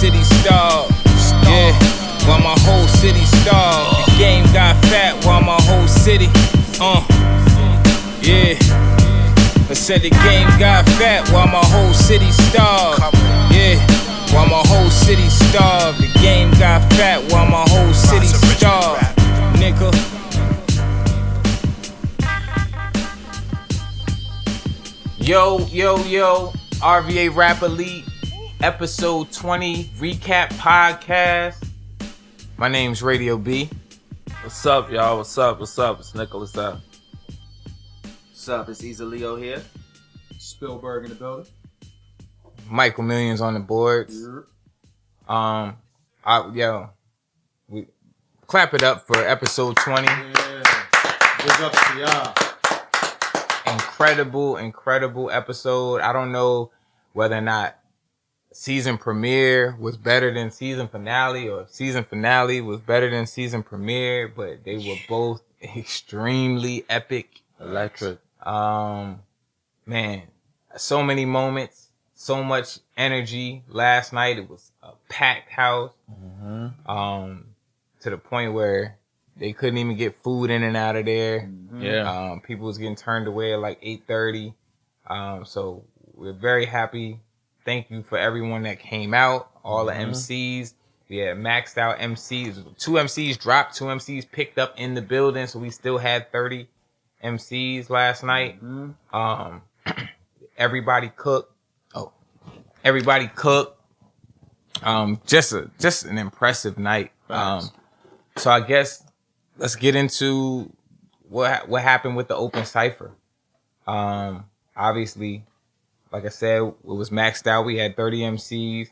city starved. Yeah, while my whole city starved. The game got fat while my whole city, yeah. I said the game got fat while my whole city starved. Yeah, while my whole city starved. The game got fat while my whole city starved. Nigga. Yo, RVA Rap Elite, episode 20 recap podcast. My name's Radio B. What's up, y'all? What's up? It's Nickelus up. What's up? It's Easalio here. Spielburg in the building. Michael Millions on the boards. We clap it up for episode 20. Yeah. Big ups to y'all. Incredible episode. I don't know whether or not season premiere was better than season finale or season finale was better than season premiere, but they were both extremely epic. Electric. Man, so many moments, so much energy. Last night it was a packed house. To the point where they couldn't even get food in and out of there. Yeah. People was getting turned away at like 8:30. So we're very happy. Thank you for everyone that came out. All the MCs. We had maxed out MCs. 2 MCs dropped. 2 MCs picked up in the building. So we still had 30 MCs last night. Everybody cooked. Everybody cooked. Just an impressive night. So I guess let's get into what happened with the open cypher. Obviously, like I said, it was maxed out. We had 30 MCs.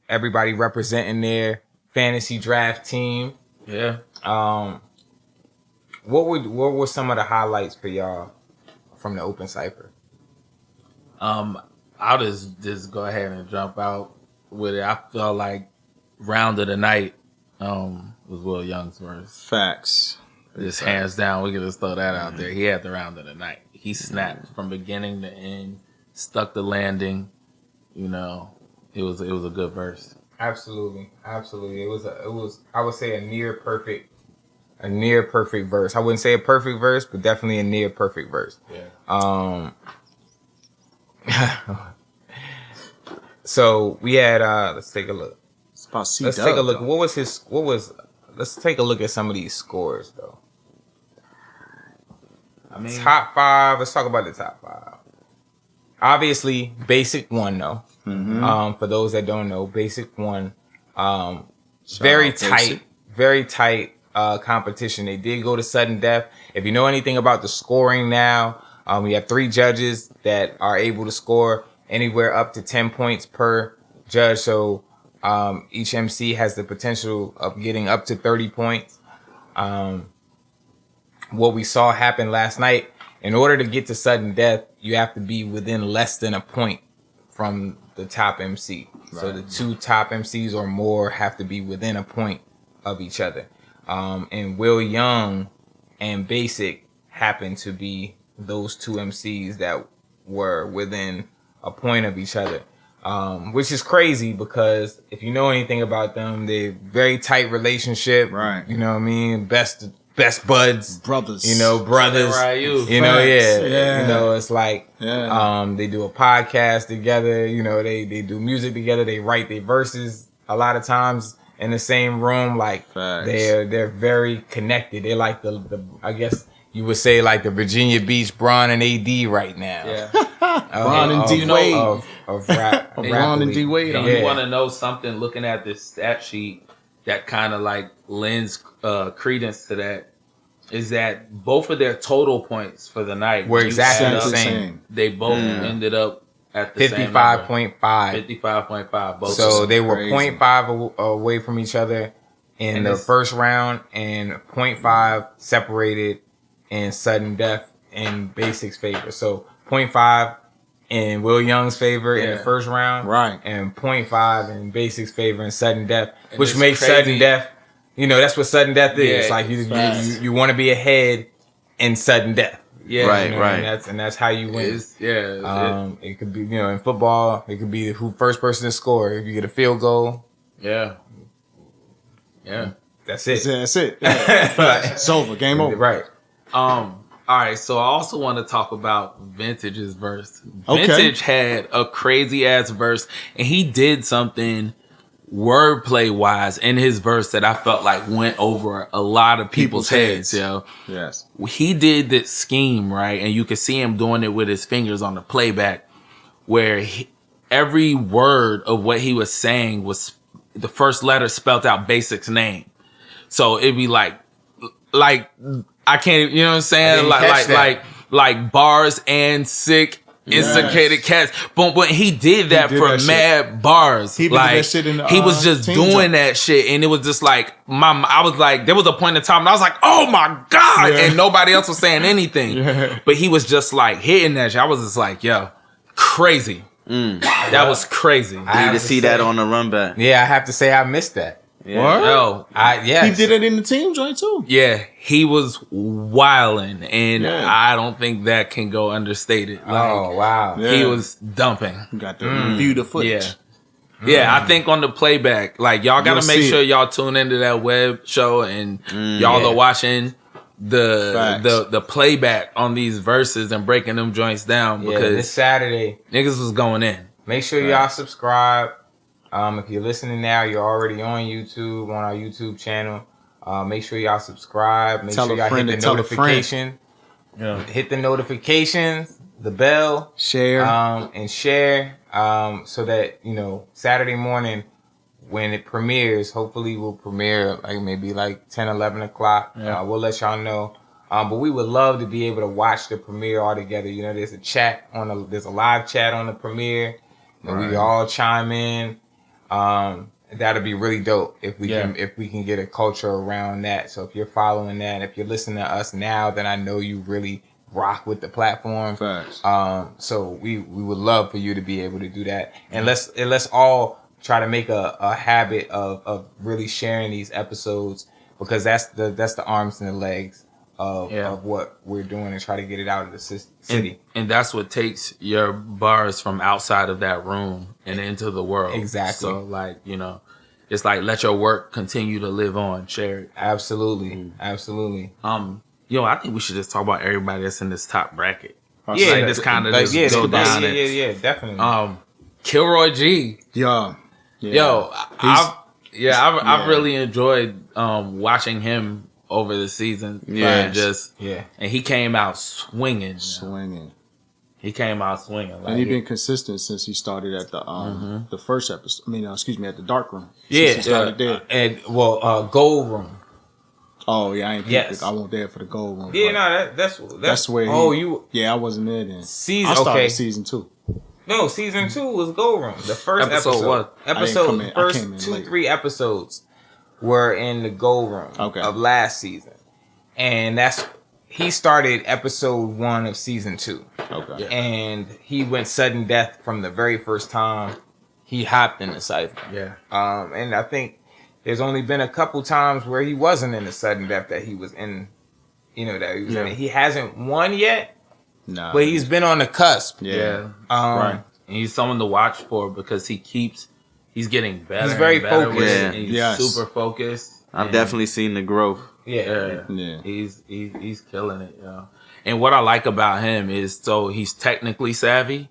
Everybody representing their fantasy draft team. Yeah. What were some of the highlights for y'all from the open cypher? I'll just go ahead and jump out with it. I felt like round of the night was Will Young's verse. Facts. Just hands down, we can just throw that out there. He had the round of the night. He snapped from beginning to end, stuck the landing. You know, it was a good verse. Absolutely. It was I would say a near perfect verse. I wouldn't say a perfect verse, but definitely a near perfect verse. Yeah. So we had let's take a look. Let's take a look. Though. Let's take a look at some of these scores though. I mean, top 5. Let's talk about the top 5. Obviously, Basic won though. For those that don't know, Basic won. Very tight competition. They did go to sudden death. If you know anything about the scoring now, we have 3 judges that are able to score anywhere up to 10 points per judge. So each MC has the potential of getting up to 30 points. What we saw happen last night, in order to get to sudden death, you have to be within less than a point from the top MC. Right. So the 2 top MCs or more have to be within a point of each other. And Will Young and Basic happened to be those 2 MCs that were within a point of each other. Which is crazy because if you know anything about them, they're very tight relationship. Right. You know what I mean? Best buds. Brothers. You know, brothers. You know, yeah. You know, it's like they do a podcast together, you know, they do music together, they write their verses a lot of times in the same room. Like they're very connected. They're like the I guess you would say like the Virginia Beach Bron and AD right now. yeah. Bron and D Wade. Of rap. Bron and D Wade. You want to know something? Looking at this stat sheet, that kind of like lends credence to that is that both of their total points for the night were exactly the same. They both ended up at the 55.5. 55.5. Both. So they were 0.5 away from each other in the first round and 0.5 separated in sudden death in Basic's favor. So 0.5 in Will Young's favor in the first round, right, and 0.5 in Basic's favor in sudden death, which makes sudden death. You know, that's what sudden death is. Like you want to be ahead in sudden death. Yeah, Right, you know, right. and that's how you win. It could be, you know, in football, it could be who first person to score. If you get a field goal, yeah. that's it. That's it. Yeah. It's over. Game over. Right. All right, so I also want to talk about Vintage's verse. Okay. Vintage had a crazy ass verse, and he did something wordplay wise in his verse that I felt like went over a lot of people's heads, yo. Yes. He did this scheme, right? And you could see him doing it with his fingers on the playback, where every word of what he was saying was the first letter spelled out Basic's name. So it'd be like I can't, you know what I'm saying? Like bars and sick. Instigated cats, but he did that for mad bars. He did that shit in the, he was just doing that shit, and it was just like I was like, there was a point in time, and I was like, oh my god, and nobody else was saying anything, but he was just like hitting that shit. I was just like, yo, crazy. That was crazy. I need to see that on the run back. Yeah, I have to say I missed that. Yeah. Yo, he did it in the team joint too. Yeah, he was wilding, and I don't think that can go understated. Like, oh wow, he was dumping. You got to review the footage. Yeah, I think on the playback, like y'all got to make sure y'all tune into that web show and y'all are watching the playback on these verses and breaking them joints down because this Saturday niggas was going in. Make sure y'all subscribe. If you're listening now, you're already on YouTube, on our YouTube channel. Make sure y'all subscribe. Make sure y'all hit the notification. Hit the notifications, the bell, share, and share, so that, you know, Saturday morning when it premieres, hopefully we'll premiere like maybe like 10, 11 o'clock. We'll let y'all know. But we would love to be able to watch the premiere all together. You know, there's a live chat on the premiere, and we all chime in. That'd be really dope if we can get a culture around that. So if you're following that, if you're listening to us now, then I know you really rock with the platform. Facts. So we would love for you to be able to do that. And let's all try to make a habit of really sharing these episodes, because that's the arms and the legs of what we're doing, and try to get it out of the city. And that's what takes your bars from outside of that room and into the world. Exactly. So, like, you know, it's like, let your work continue to live on. Share it. Absolutely. Absolutely. Yo, I think we should just talk about everybody that's in this top bracket. Yeah. Like, this kind of just go down. Yeah, definitely. Kilroy G. Yeah. Yo, I've really enjoyed watching him over the season. And he came out swinging. He came out swinging. Like, and he's been consistent since he started at the first episode. I mean, at the dark room. Yeah. Since he started there. And gold room. Oh yeah, I ain't. I wasn't there for the gold room. Yeah, no, that's where. I wasn't there then. I started season 2. No, season 2 was gold room. The first episode. What? First 3 episodes were in the gold room of last season, and he started episode 1 of season 2. Okay. And he went sudden death from the very first time he hopped in the cypher. Yeah. And I think there's only been a couple times where he wasn't in the sudden death that he was in. You know, that he was in it. He hasn't won yet. No. But he's been on the cusp. Yeah. Right. And he's someone to watch for because he's getting better. He's very focused. Yeah. And he's super focused. I've definitely seen the growth. Yeah. He's killing it, yo. And what I like about him is, so he's technically savvy,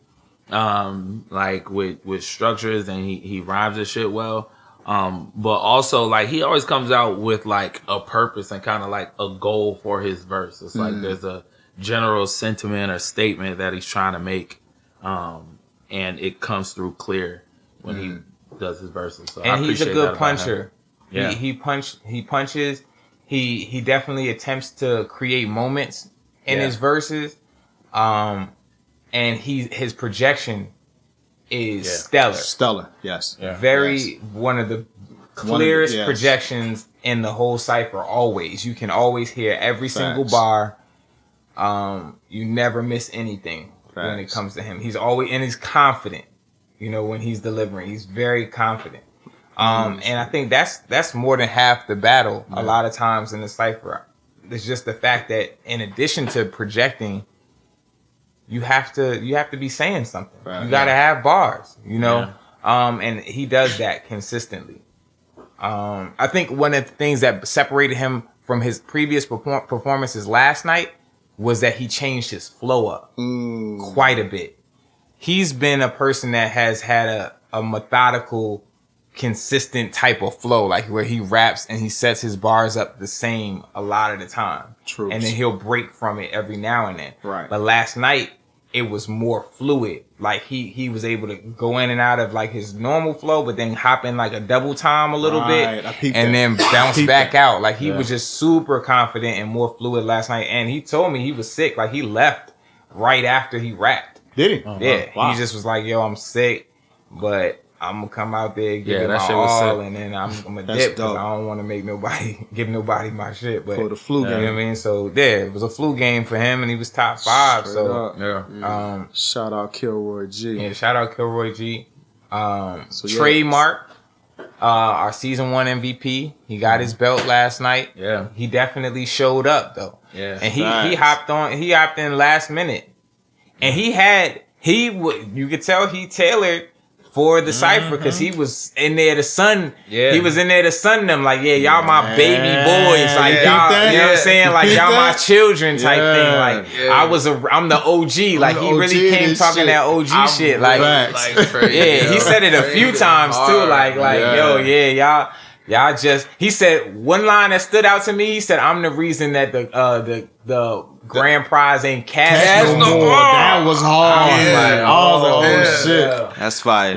like with structures, and he rhymes his shit well. But also, like, he always comes out with like a purpose and kind of like a goal for his verse. It's like there's a general sentiment or statement that he's trying to make, and it comes through clear when he does his verses. So and he's a good puncher. Yeah. He punches. He definitely attempts to create moments in his verses. And his projection is stellar. Stellar, yes. Yeah. One of the clearest projections in the whole cypher. Always, you can always hear every single bar. You never miss anything when it comes to him. He's he's confident. You know, when he's delivering, he's very confident. And I think that's more than half the battle. A lot of times in the cypher, it's just the fact that in addition to projecting, you have to be saying something. Right. You got to have bars, you know. Yeah. And he does that consistently. I think one of the things that separated him from his previous performances last night was that he changed his flow up quite a bit. He's been a person that has had a methodical, consistent type of flow, like where he raps and he sets his bars up the same a lot of the time. True. And then he'll break from it every now and then. Right. But last night, it was more fluid. Like he was able to go in and out of like his normal flow, but then hop in like a double time a little bit and then bounce back out. Like he was just super confident and more fluid last night. And he told me he was sick. Like he left right after he rapped. Did he? Yeah. Wow. He just was like, yo, I'm sick, but I'm gonna come out there, give it my all, and then I'm gonna dip because I don't want to give nobody my shit. But for the flu game, you know what I mean? So it was a flu game for him, and he was top 5. Straight so up. Shout out Kilroy G. Yeah, shout out Kilroy G. Trademark, our season 1 MVP. He got his belt last night. Yeah, he definitely showed up though. Yeah, and he hopped in last minute, and you could tell he tailored for the cypher because he was in there to sun. Yeah. He was in there to sun them like, yeah, y'all my baby boys. Like y'all, you know what I'm saying? Like y'all my children type thing. Like I'm the OG. Like he really came talking that OG shit. Like he said it a few times too. Like yo, yeah, y'all just. He said one line that stood out to me. He said, "I'm the reason that the grand prize ain't cash no more." That was hard. Shit. That's fire.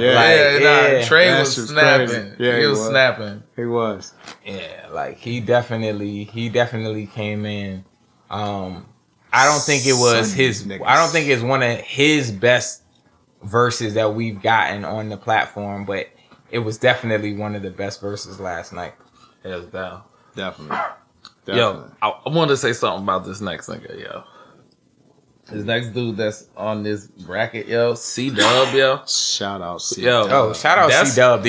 Trey was snapping. Yeah, he was snapping. He was. Yeah, like he definitely came in. I don't think it was I don't think it's one of his best verses that we've gotten on the platform, but it was definitely one of the best verses last night. Hands down. Definitely. Yo, I wanted to say something about this next nigga, yo. This next dude that's on this bracket, yo, C-Dub, yo. Shout out C-Dub. Yo, shout out C-Dub,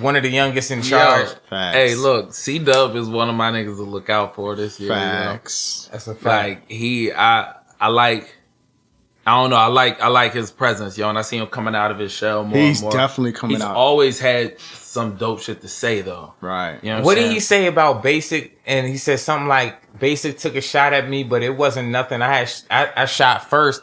one of the youngest in charge. Facts. Hey, look, C-Dub is one of my niggas to look out for this year. Facts. Yo. That's a fact. Like, I don't know, I like his presence, yo, and I see him coming out of his shell more He's and more. Definitely coming out. He's always had some dope shit to say, though. Right. You know what did he say about Basic? And he said something like, Basic took a shot at me, but it wasn't nothing. I shot first.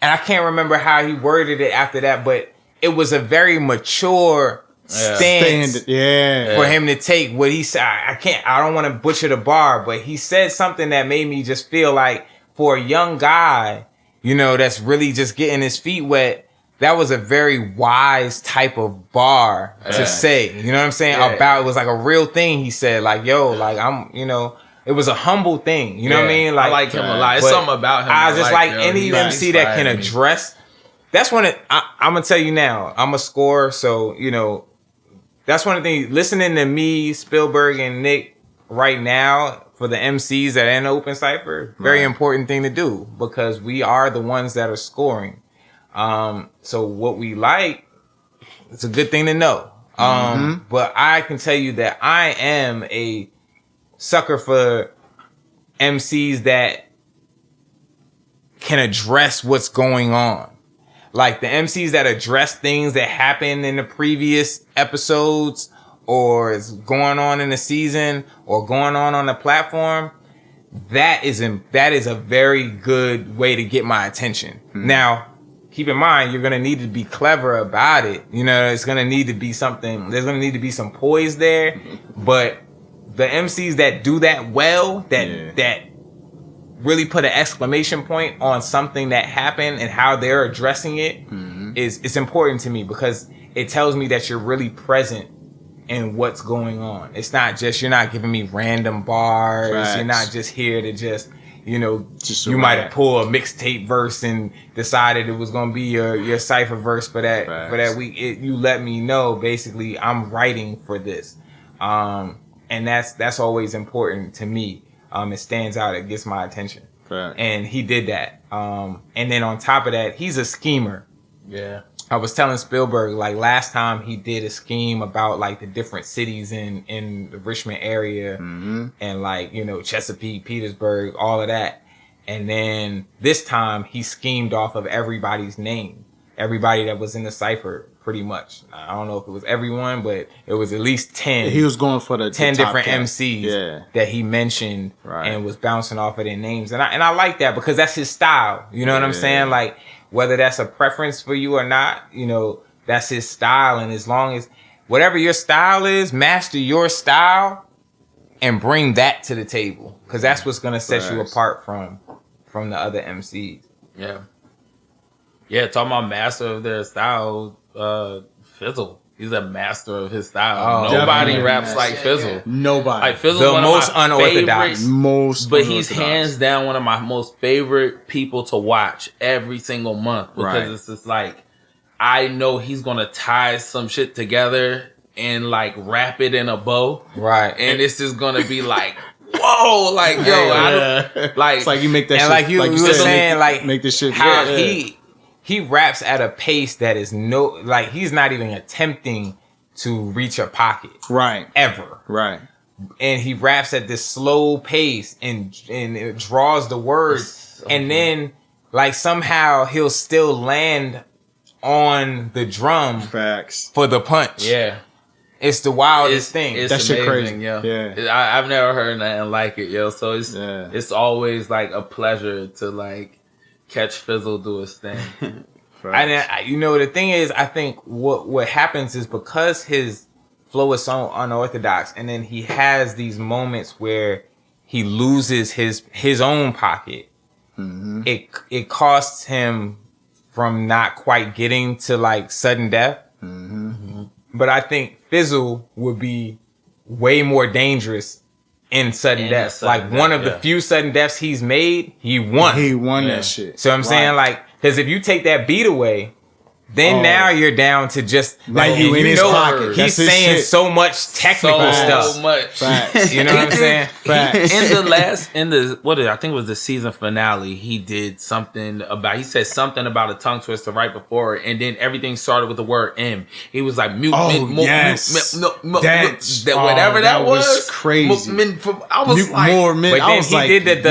And I can't remember how he worded it after that, but it was a very mature stance for him to take. What he said, I don't want to butcher the bar, but he said something that made me just feel like for a young guy, you know, that's really just getting his feet wet, that was a very wise type of bar to say. You know what I'm saying? About, it was like a real thing he said. Like, yo, like I'm, you know, it was a humble thing. You know what I mean? Like, I like him a lot. It's something about him. I just like any MC that can address. That's one of, I'm going to tell you now, I'm a scorer. So, you know, that's one of the things, listening to me, Spielburg, and Nick right now for the MCs that in Open Cypher, very important thing to do because we are the ones that are scoring. So what we like, it's a good thing to know. But I can tell you that I am a sucker for MCs that can address what's going on. Like the MCs that address things that happened in the previous episodes or is going on in the season or going on the platform. That is a very good way to get my attention. Now, keep in mind, you're going to need to be clever about it. You know, it's going to need to be something, there's going to need to be some poise there. But the MCs that do that well, that really put an exclamation point on something that happened and how they're addressing it it's important to me because it tells me that you're really present in what's going on. It's not just, you're not giving me random bars. Facts. You're not just here to just, you know, you might have pulled a mixtape verse and decided it was going to be your cypher verse for that week. You let me know, basically, I'm writing for this. And that's always important to me. It stands out. It gets my attention. Right. And he did that. And then on top of that, he's a schemer. Yeah. I was telling Spielburg, like, last time he did a scheme about, like, the different cities in the Richmond area and, like, you know, Chesapeake, Petersburg, all of that. And then this time he schemed off of everybody's name. Everybody that was in the cypher, pretty much. I don't know if it was everyone, but it was at least 10. He was going for the 10 top different cat. MCs that he mentioned Right. and was bouncing off of their names. And I like that because that's his style. You know what I'm saying? Like, whether that's a preference for you or not, you know, that's his style. And as long as whatever your style is, master your style and bring that to the table. Because that's what's going to set you apart from the other MCs. Yeah. Yeah, talking about master of their style, Fizzle. He's a master of his style. Oh, nobody definitely. raps like Fizzle. Nobody. Like Fizzle's The one most of my unorthodox. favorites, but he's unorthodox. hands down one of my most favorite people to watch every single month because Right. it's just like I know he's gonna tie some shit together and like wrap it in a bow, Right. and it's just gonna be like, whoa, like yo, I don't, like It's like you make that And shit. like you were said, saying, like make this shit. how yeah. he raps at a pace that is like he's not even attempting to reach a pocket Right. ever. Right. And he raps at this slow pace and it draws the words and then like somehow he'll still land on the drum Facts. for the punch. yeah. It's the wildest thing. It's That shit amazing, crazy. yo. Yeah. I've never heard nothing like it, yo. So it's always like a pleasure to like catch Fizzle do his thing. And you know, the thing is, I think what happens is because his flow is so unorthodox, and then he has these moments where he loses his own pocket. It costs him from not quite getting to like sudden death. But I think Fizzle would be way more dangerous in sudden death. Like one of the few sudden deaths he's made, he won. He won that shit. So I'm saying, like, because if you take that beat away, then now you're down to just Like you in his pocket. He's That's his saying shit. so much technical stuff. So much. Facts. You know what I'm saying? Facts. I think it was the season finale, he said something about a tongue twister right before it, and then everything started with the word M. He was like, whatever that was crazy. I was like, more men. But I then was he like, did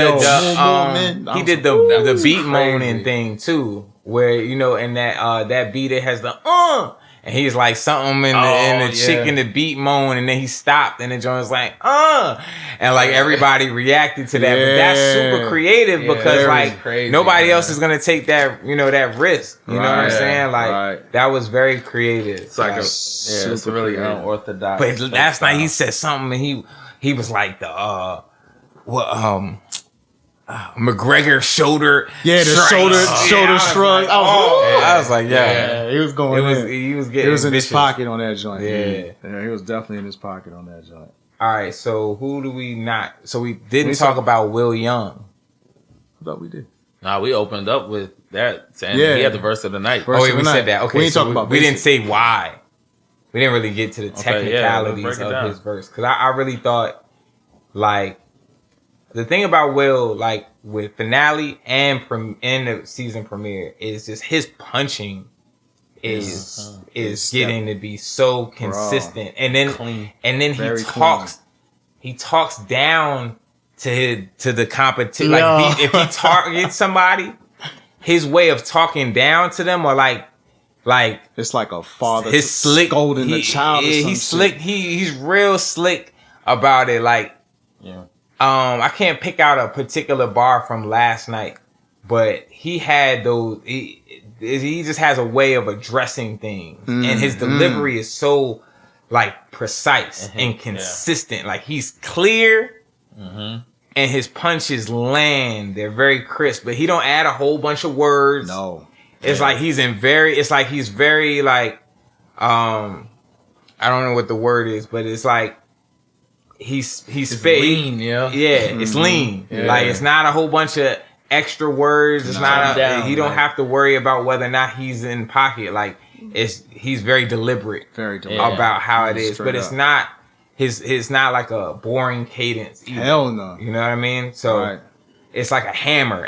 more men. I he was did like, the beat crazy. moaning thing too, where you know, in that beat it has the and he's like something in the chick in the beat moan, and then he stopped, and the joint was like and like everybody reacted to that. But that's super creative because like crazy, nobody else is gonna take that that risk. You know what I'm saying? Like that was very creative. it's like it's really unorthodox. But last night he said something, and he was like McGregor shoulder. Yeah, the shoulder shrug. I was like, yeah, he was going. He was getting. It was in his vicious. pocket on that joint. Yeah. He was definitely in his pocket on that joint. All right, so who do we not? So we didn't talk about Will Young. I thought we did. Nah, we opened up with that saying Yeah. he had the verse of the night. Verse Oh, yeah, of we the said night. that. Okay, We ain't so talking about we didn't basic. say why. We didn't really get to the technicalities break it of down. his verse because I really thought like the thing about Will, like with finale and the season premiere, is just his punching is getting to be so consistent, and then Clean. and then Very he talks down to the competition. Yeah. Like if he targets somebody, his way of talking down to them, or like It's like a father his slick scolding the child. Yeah, he's slick. He's real slick about it. Like, I can't pick out a particular bar from last night, but he had those. He just has a way of addressing things, and his delivery is so like precise and consistent. Like he's clear, and his punches land. They're very crisp, but he don't add a whole bunch of words. No. It's like he's very like, I don't know what the word is, but it's like he's lean, yeah. Yeah, it's lean. Yeah. Like it's not a whole bunch of extra words. It's not he don't have to worry about whether or not he's in pocket. Like he's very deliberate about how it is, but it's not his not like a boring cadence either. Hell no. You know what I mean? So it's like a hammer.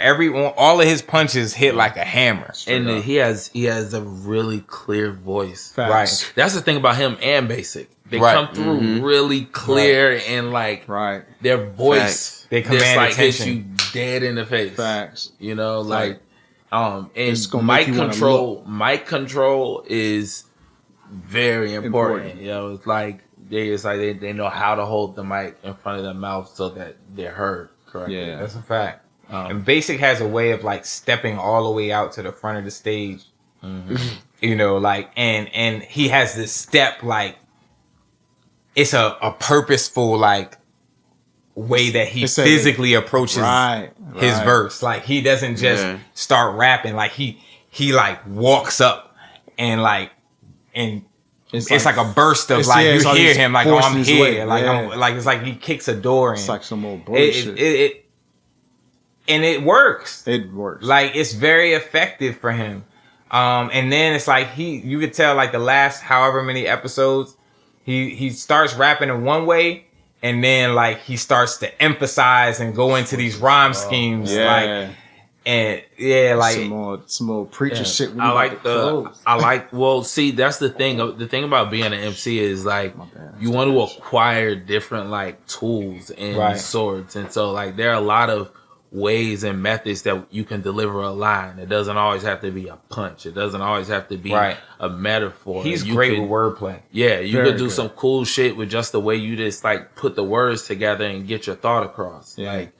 All of his punches hit like a hammer. And he has a really clear voice. Facts. Right. That's the thing about him and Basic. They Right. come through really clear and like Right. their voice. Facts. They command just like hits attention. you dead in the face. Facts. You know, like and It's gonna make mic you wanna control. Mic control is very important. You know, it's like they know how to hold the mic in front of their mouth so that they're heard correctly. Yeah. That's a fact. And Basic has a way of like stepping all the way out to the front of the stage. You know, like and he has this step like it's a purposeful like way that he It's a- physically approaches his right. verse. Like he doesn't just start rapping. Like he like walks up and like and it's like a burst of like you it's all hear these him like oh forcing I'm his here way. like Yeah. I'm like it's like he kicks a door It's and like some old bullshit. and it works. It works. Like it's very effective for him. And then it's like you could tell like the last however many episodes he starts rapping in one way and then like he starts to emphasize and go into these rhyme schemes like and like some more preacher shit. when I you like about to close. well, see, that's the thing. The thing about being an MC is like bad. you want to acquire different like tools and swords, and so like there are a lot of ways and methods that you can deliver a line. It doesn't always have to be a punch. It doesn't always have to be a metaphor. He's great with wordplay. Yeah, you Very could do good. some cool shit with just the way you just like put the words together and get your thought across. Yeah. Like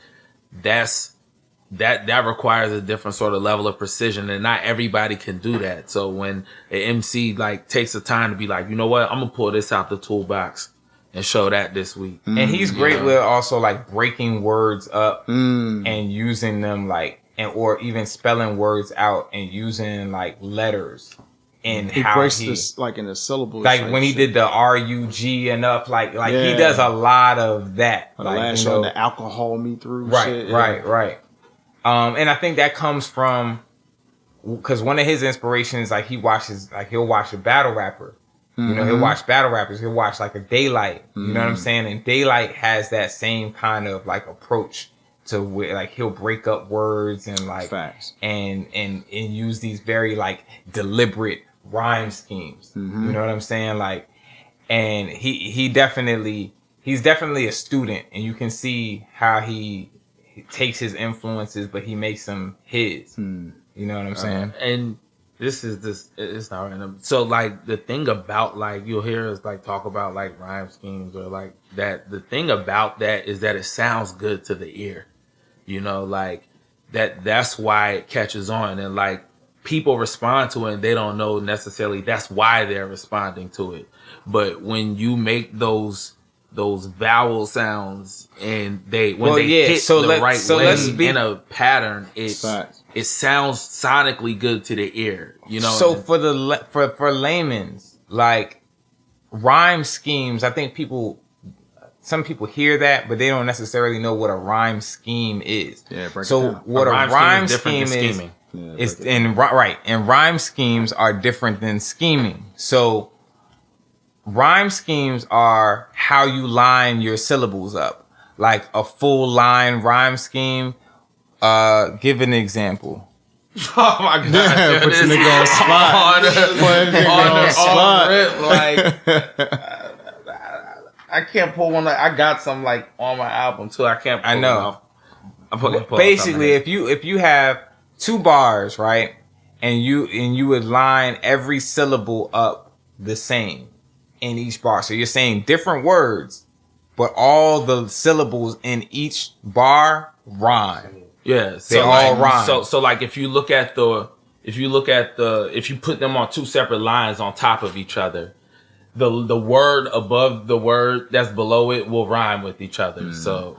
that requires a different sort of level of precision, and not everybody can do that. So when an MC like takes the time to be like, you know what, I'm gonna pull this out the toolbox and show that this week. And he's great with also like breaking words up and using them like or even spelling words out and using like letters and He how breaks he this like in the syllables. like when he did the RUG enough like he Yeah. does a lot of that. the Like, last you know, one, the alcohol me through. right, shit. right. And I think that comes from because one of his inspirations, like he'll watch a battle rapper. You know, he'll watch battle rappers. He'll watch like a Daylight. You know what I'm saying? And Daylight has that same kind of like approach to where like he'll break up words and like Facts. and use these very like deliberate rhyme schemes. You know what I'm saying? Like, and he's definitely a student, and you can see how he takes his influences, but he makes them his. You know what I'm saying? And it's not random. So like the thing about like you'll hear us like talk about like rhyme schemes or like that. The thing about that is that it sounds good to the ear. You know, like that's why it catches on, and like people respond to it and they don't know necessarily that's why they're responding to it. But when you make those vowel sounds and hit the right way in a pattern, it sounds sonically good to the ear, you know. So for layman's, like rhyme schemes, I think some people hear that, but they don't necessarily know what a rhyme scheme is. Yeah, break it so down. what a rhyme scheme than is, scheming. and rhyme schemes are different than scheming. So rhyme schemes are how you line your syllables up, like a full line rhyme scheme. Give an example. Oh my god! Yeah, put the nigga on spot. I can't pull one. I got some like on my album too. I can't. Pull I know. It off. I'm pulling Basically, if you have 2 bars, right, and you would line every syllable up the same in each bar, so you're saying different words, but all the syllables in each bar rhyme. Yeah, They all rhyme. So like if you put them on 2 separate lines on top of each other, the word above the word that's below it will rhyme with each other. So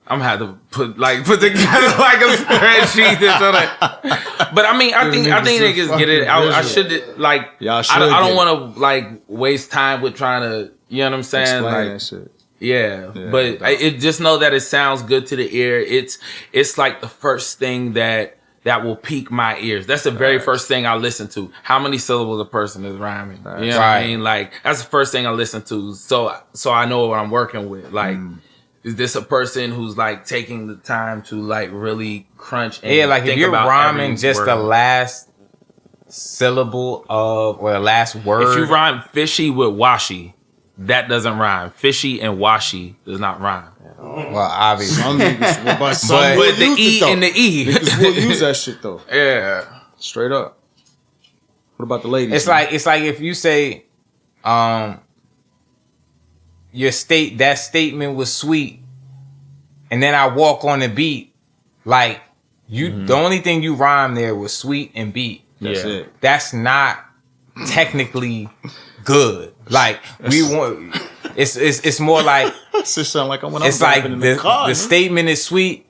I'm gonna have to put together like a spreadsheet and so that. But I mean, I think niggas get it. I should like. Y'all should I don't get want to like waste time with trying to. You know what I'm saying? Explain Like, that shit. yeah, but it just know that it sounds good to the ear. It's like the first thing that will pique my ears. That's the very first thing I listen to. How many syllables a person is rhyming? You know what I mean? Like that's the first thing I listen to. So I know what I'm working with. Like is this a person who's like taking the time to like really crunch and like if think you're about rhyming every just word? the last syllable of or the last word. If you rhyme fishy with washy, that doesn't rhyme. Fishy and washy does not rhyme. well, obviously, Some niggas, but some But will But the use E it, though. and the E. Niggas will use that shit though. yeah. Straight up. What about the ladies? It's like if you say, that statement was sweet, and then I walk on the beat, like you, the only thing you rhyme there was sweet and beat. that's it. That's not technically good. Like we want, it's more like It sound like when I'm it's like driving in the car. the statement is sweet.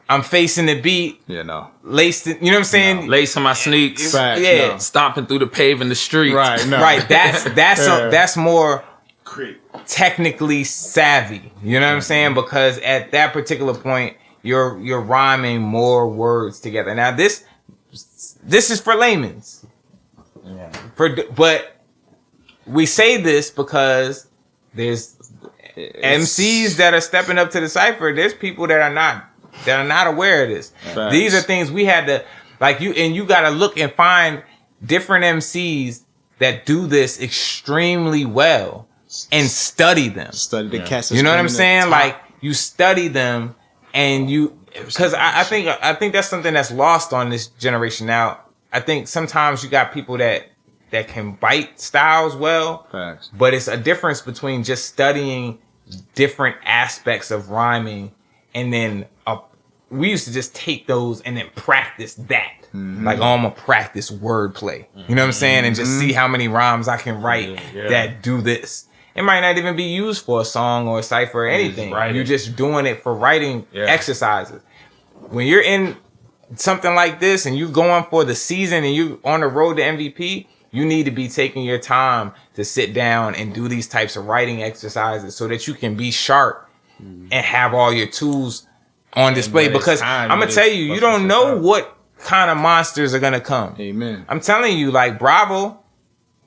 I'm facing the beat, Yeah, no. laced it, you know what I'm saying? Lace on my sneaks. Facts, Yeah. no. Stomping through the pave in the street. Right, no. Right, that's more Creep. technically savvy. You know what I'm saying? Because at that particular point, you're rhyming more words together. Now this is for layman's. Yeah. But we say this because there's MCs that are stepping up to the cypher. There's people that are not aware of this. Facts. These are things we had to you got to look and find different MCs that do this extremely well and study them. Study the cats. You know what I'm saying? Like you study them and because I think that's something that's lost on this generation now. I think sometimes you got people that can bite styles well, Facts. but it's a difference between just studying different aspects of rhyming and then we used to just take those and then practice that. Like, I'm gonna practice wordplay. You know what I'm saying? And just see how many rhymes I can write that do this. It might not even be used for a song or a cipher or anything. You're just doing it for writing exercises. When you're in something like this and you're going for the season and you're on the road to MVP, you need to be taking your time to sit down and do these types of writing exercises so that you can be sharp and have all your tools on display. Because I'm gonna tell you, you don't know what kind of monsters are gonna come. Amen. I'm telling you, like Bravo,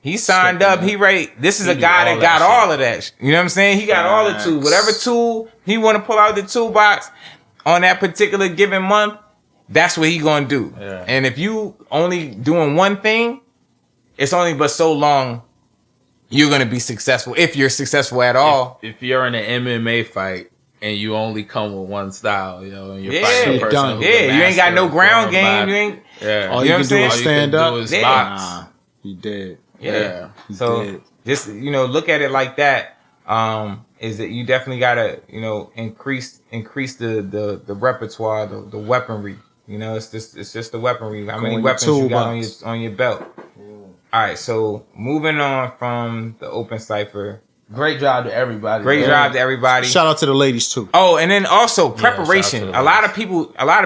he signed up. He this is a do guy all that that got all of that. You know what I'm saying? He got all the tools. Whatever tool he want to pull out the toolbox on that particular given month, that's what he gonna do. Yeah. And if you only doing one thing, it's only but so long you're gonna be successful if you're successful at all. If you're in an MMA fight and you only come with one style, and you're Yeah. fighting a person Done. who's Yeah, a you ain't got master no of ground throwing game. back. You ain't. Yeah. All You know you what can do I'm is saying? stand All you up. can do is Yeah. box. Nah, he dead. Yeah. So did. just look at it like that. Is that you definitely gotta increase the repertoire, the weaponry. It's just the weaponry. How many in weapons your you got toolbox. on your belt? All right. So moving on from the open cipher. Great job to everybody. Great man. job to everybody. Shout out to the ladies too. Oh, and then also shout out preparation. to the A lot of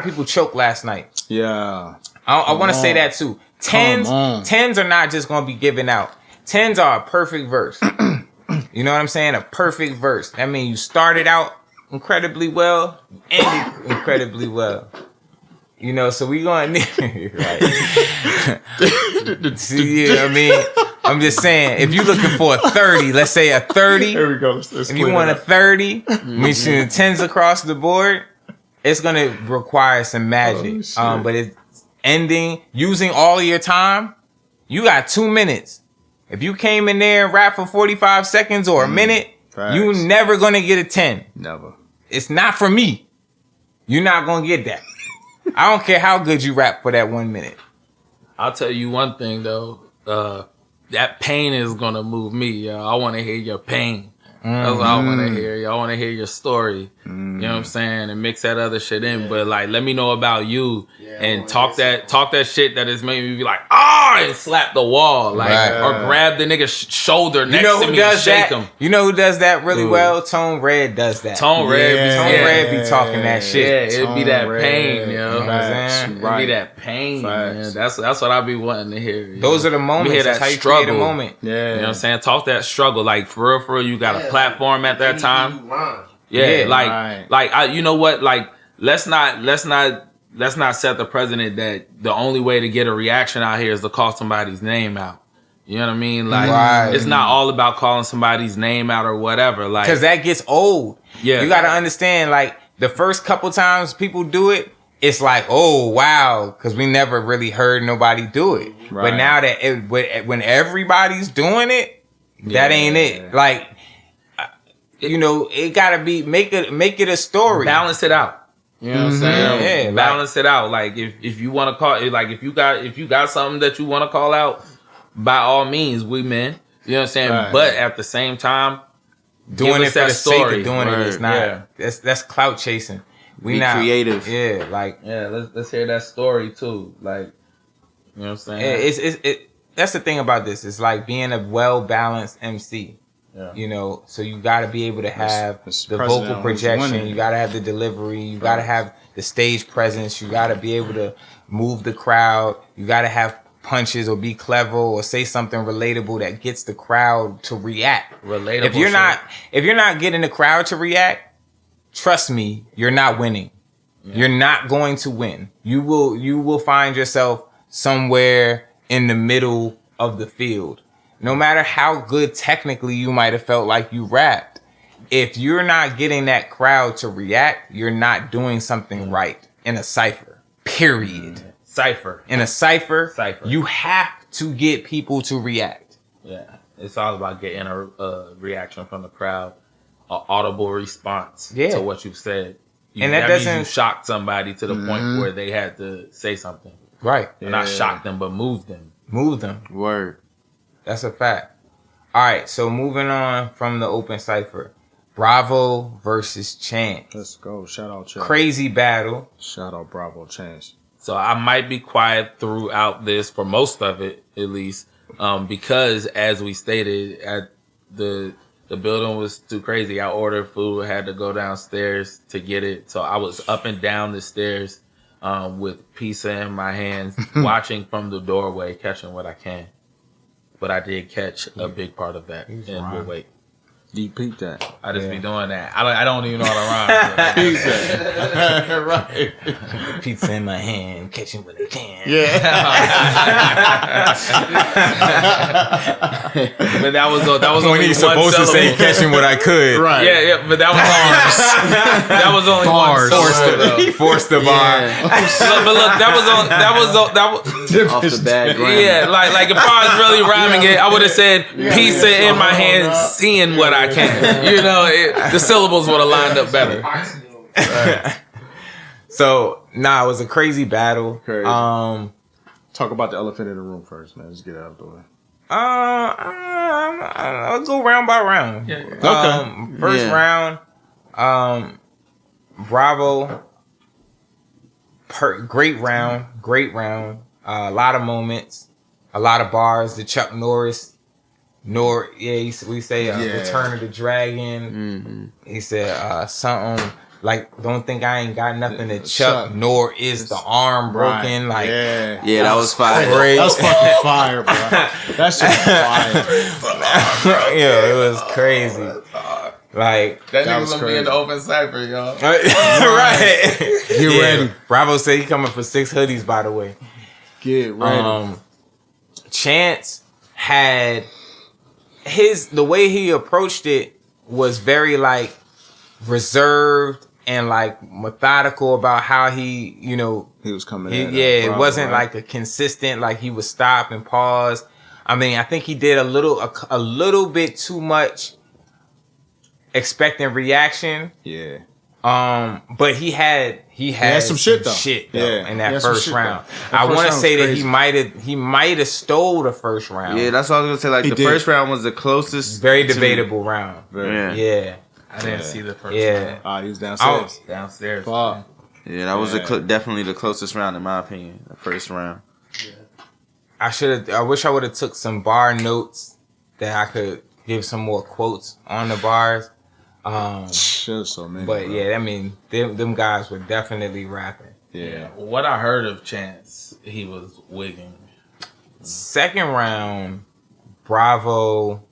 people choked last night. Yeah. I want to say on. that too. Come on. Tens are not just going to be given out. Tens are a perfect verse. You know what I'm saying? A perfect verse. That means you started out incredibly well, ended incredibly well. So we going to right. See, you know what I mean? I'm just saying, if you're looking for a 30, let's say a 30. There we go. Let's If you want a 30, mentioning tens across the board, it's gonna require some magic. But it's ending using all of your time. You got 2 minutes. If you came in there and rapped for 45 seconds or a minute, Facts. you never gonna get a 10. Never. It's not for me. You're not gonna get that. I don't care how good you rap for that 1 minute. I'll tell you one thing though. That pain is gonna move me. Yo. I want to hear your pain. That's what I want to hear. I want to hear your story. You know what I'm saying? And mix that other shit in. But like, let me know about you and talk that shit that is making me be like, and slap the wall, like, Right. or grab the nigga's shoulder next You know to who me does and shake that? him. You know who does that really Who? well? Tone Red does that. Tone Red, Yeah. Tone yeah. Red be talking that shit. Yeah, it'd be that Tone pain, Red. yo. You know what I'm saying? It'd be that pain, man. Facts. That's what I be wanting to hear. yo. Those are the Let me moments. hear That's that how you create a struggle. moment. Yeah. You know what I'm saying? Talk that struggle, like for real, you got a platform at that time. Yeah, Yeah, like you know what? Like, let's not set the precedent that the only way to get a reaction out here is to call somebody's name out. You know what I mean? Like, Right. it's not all about calling somebody's name out or whatever. Like, because that gets old. Yeah. You got to understand, like, the first couple times people do it, it's like, oh, wow, because we never really heard nobody do it. Right. But now that when everybody's doing it, that ain't it. Like, you know, it got to be, make it a story. balance it out. You know what I'm saying? Yeah, balance it out. Like, if you want to call it, like, if you got something that you want to call out, by all means, we men. You know what I'm saying? Right. But at the same time, doing it for the sake of doing it Word. is not. Yeah. That's clout chasing. We Be not creative. Yeah, like let's hear that story too. Like, you know what I'm yeah, saying? it's that's the thing about this. It's like being a well balanced MC. Yeah. You know, so you got to be able to have It's the president vocal who's projection. winning. You got to have the delivery. You got to have the stage presence. You got to be able to move the crowd. You got to have punches or be clever or say something relatable that gets the crowd to react. Relatable If you're shit. if you're not getting the crowd to react, trust me, you're not winning. Yeah. You're not going to win. You will find yourself somewhere in the middle of the field. No matter how good technically you might have felt like you rapped, if you're not getting that crowd to react, you're not doing something right in a cypher. Period. Cypher. In a cypher, Cypher. you have to get people to react. Yeah. It's all about getting a reaction from the crowd, an audible response to what you've said. And that means doesn't you shocked somebody to the point where they had to say something. Right. And not shock them, but move them. Move them. Word. That's a fact. All right, so moving on from the open cypher, Bravo versus Chance. Let's go. Shout out Chance. Crazy battle. Shout out Bravo Chance. So I might be quiet throughout this for most of it, at least, because as we stated, at the building was too crazy. I ordered food, had to go downstairs to get it. So I was up and down the stairs with pizza in my hands, watching from the doorway, catching what I can. But I did catch a big part of that, and we'll wait. You peeped that. I just be doing that. I don't even know how to rhyme. Pizza. Right. Pizza in my hand, catching what I can. Yeah. But that was When only he's one supposed to say syllable. catching what I could. Right. Yeah, but that was only Bars. one syllable. He forced the bar. But look, that was Off the bad grammar. yeah, like if I was really rhyming it, I would have said pizza in my hand, seeing what I can. You know, the syllables would have lined up better. So, it was a crazy battle. Crazy. Talk about the elephant in the room first, man. Let's get it out of the way. I'll go round by round. Yeah. Okay. First round, Bravo. Great round. A lot of moments, a lot of bars. The Chuck Norris. We say Return of the Dragon. He said something like, "Don't think I ain't got nothing to Chuck, nor is the arm broken." Right. Like, Yeah, that was fire. great. That was fucking fire, bro. That's just fire. Yeah, it was crazy. Like That That nigga was gonna be crazy. in the open cypher, y'all. right. Get ready. Bravo said he coming for 6 hoodies, by the way. Get ready. Chance had the way he approached it was very like reserved and like methodical about how he, you know, He was coming he, in. it wasn't like a consistent, like he would stop and pause. I mean, I think he did a little bit too much expecting reaction. Yeah. But he had some shit, though. In He that had some first shit, round. though. That I first want to round say was that he might have stole the first round. Yeah, that's what I was gonna say. Like He the did. first round was the closest. Very to- debatable round. Yeah. Yeah. I didn't see the first Yeah. one. He was downstairs. Downstairs. Fuck. Yeah, that was Yeah. definitely the closest round in my opinion. The first round. I wish I would have took some bar notes that I could give some more quotes on the bars. Shit, so many. But bro. yeah, I mean, them guys were definitely rapping. Yeah. What I heard of Chance, he was wigging. Second round, Bravo,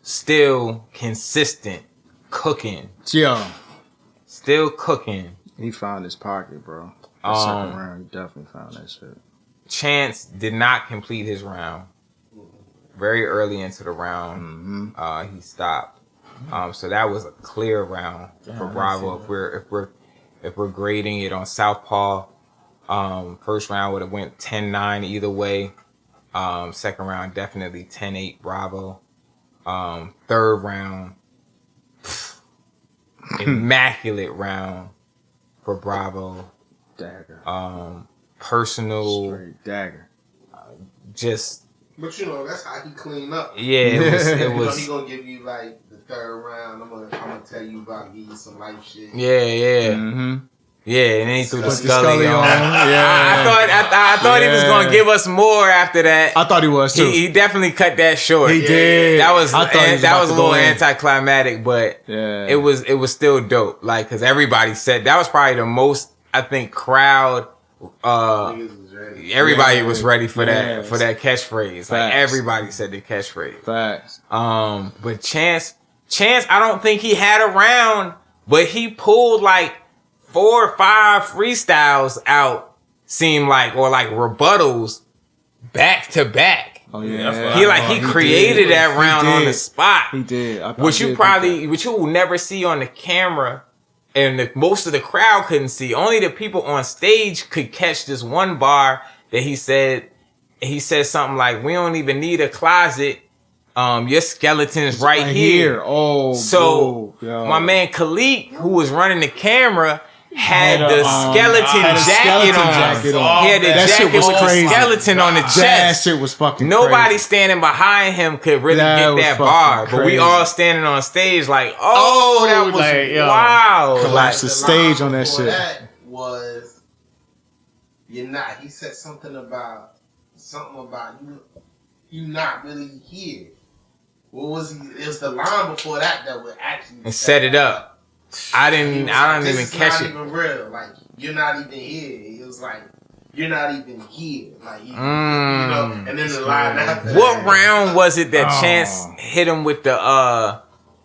still consistent, cooking, Yeah. still cooking. He found his pocket, bro. The second round, he definitely found that shit. Chance did not complete his round. very early into the round. He stopped. So that was a clear round for Bravo. If we're grading it on Southpaw, first round would have went 10-9 either way. Second round definitely 10-8 Bravo. Third round, immaculate round for Bravo. Dagger. Personal. Straight dagger. Just. But that's how he cleaned up. Yeah, it was. He gonna give you like the third round. I'm gonna tell you about give you some life shit. Yeah. Mm-hmm. Yeah, and then he threw the Put Scully on. Yeah. I thought he was gonna give us more after that. I thought he was too. He definitely cut that short. He did. That was I thought he was that about was a to go little in. anticlimactic, but Yeah. it was still dope. Like, cause everybody said that was probably the most, I think, crowd. Niggas was ready. Everybody was ready for Yes. that catchphrase. Like Facts. everybody said the catchphrase. Facts. But Chance, I don't think he had a round, but he pulled like 4 or 5 freestyles out, seemed like, or like rebuttals back to back. Oh yeah. He created did. that round He on the did. spot. He did. Which you will never see on the camera, and most of the crowd couldn't see. Only the people on stage could catch this one bar that he said. He said something like, "We don't even need a closet. Your skeleton's right here." Oh, So yo. my man Khalid, who was running the camera, had the had skeleton a jacket skeleton on. jacket on. He had the That shit jacket was with crazy. the skeleton on the That chest. shit was fucking Nobody crazy. standing behind him could really That get was that fucking bar, but we crazy. all standing on stage like, oh, that was like, yo, wow. Like, collapsed the stage line on that before shit. That was you're not. He said something about you not really here. What was he? It was the line before that would actually and set it up. I He didn't was like, even this is catch not it. even real. Like you're not even here. It was like you're not even here. Like you know. And then the line after What that, round was it that Oh. Chance hit him with the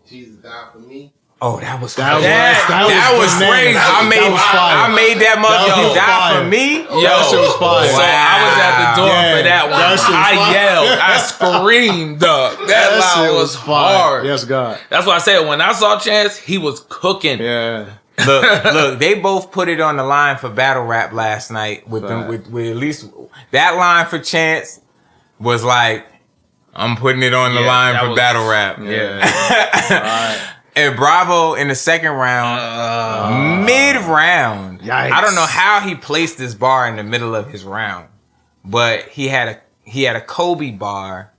Jesus died for me. Oh, that was That crazy. was was bananas. crazy. That was fire. I made that motherfucker was die fire. for me. That shit was fire. So I was at the door Yeah. for that one. That shit was I fire. yelled. I screamed. That line shit was fire. hard. Yes, God. That's why I said when I saw Chance, he was cooking. Yeah. Look, they both put it on the line for battle rap last night with them with at least that line for Chance was like, I'm putting it on the Yeah, line that for was- battle rap. Yeah. And Bravo in the second round, mid-round. Yikes. I don't know how he placed this bar in the middle of his round, but he had a Kobe bar.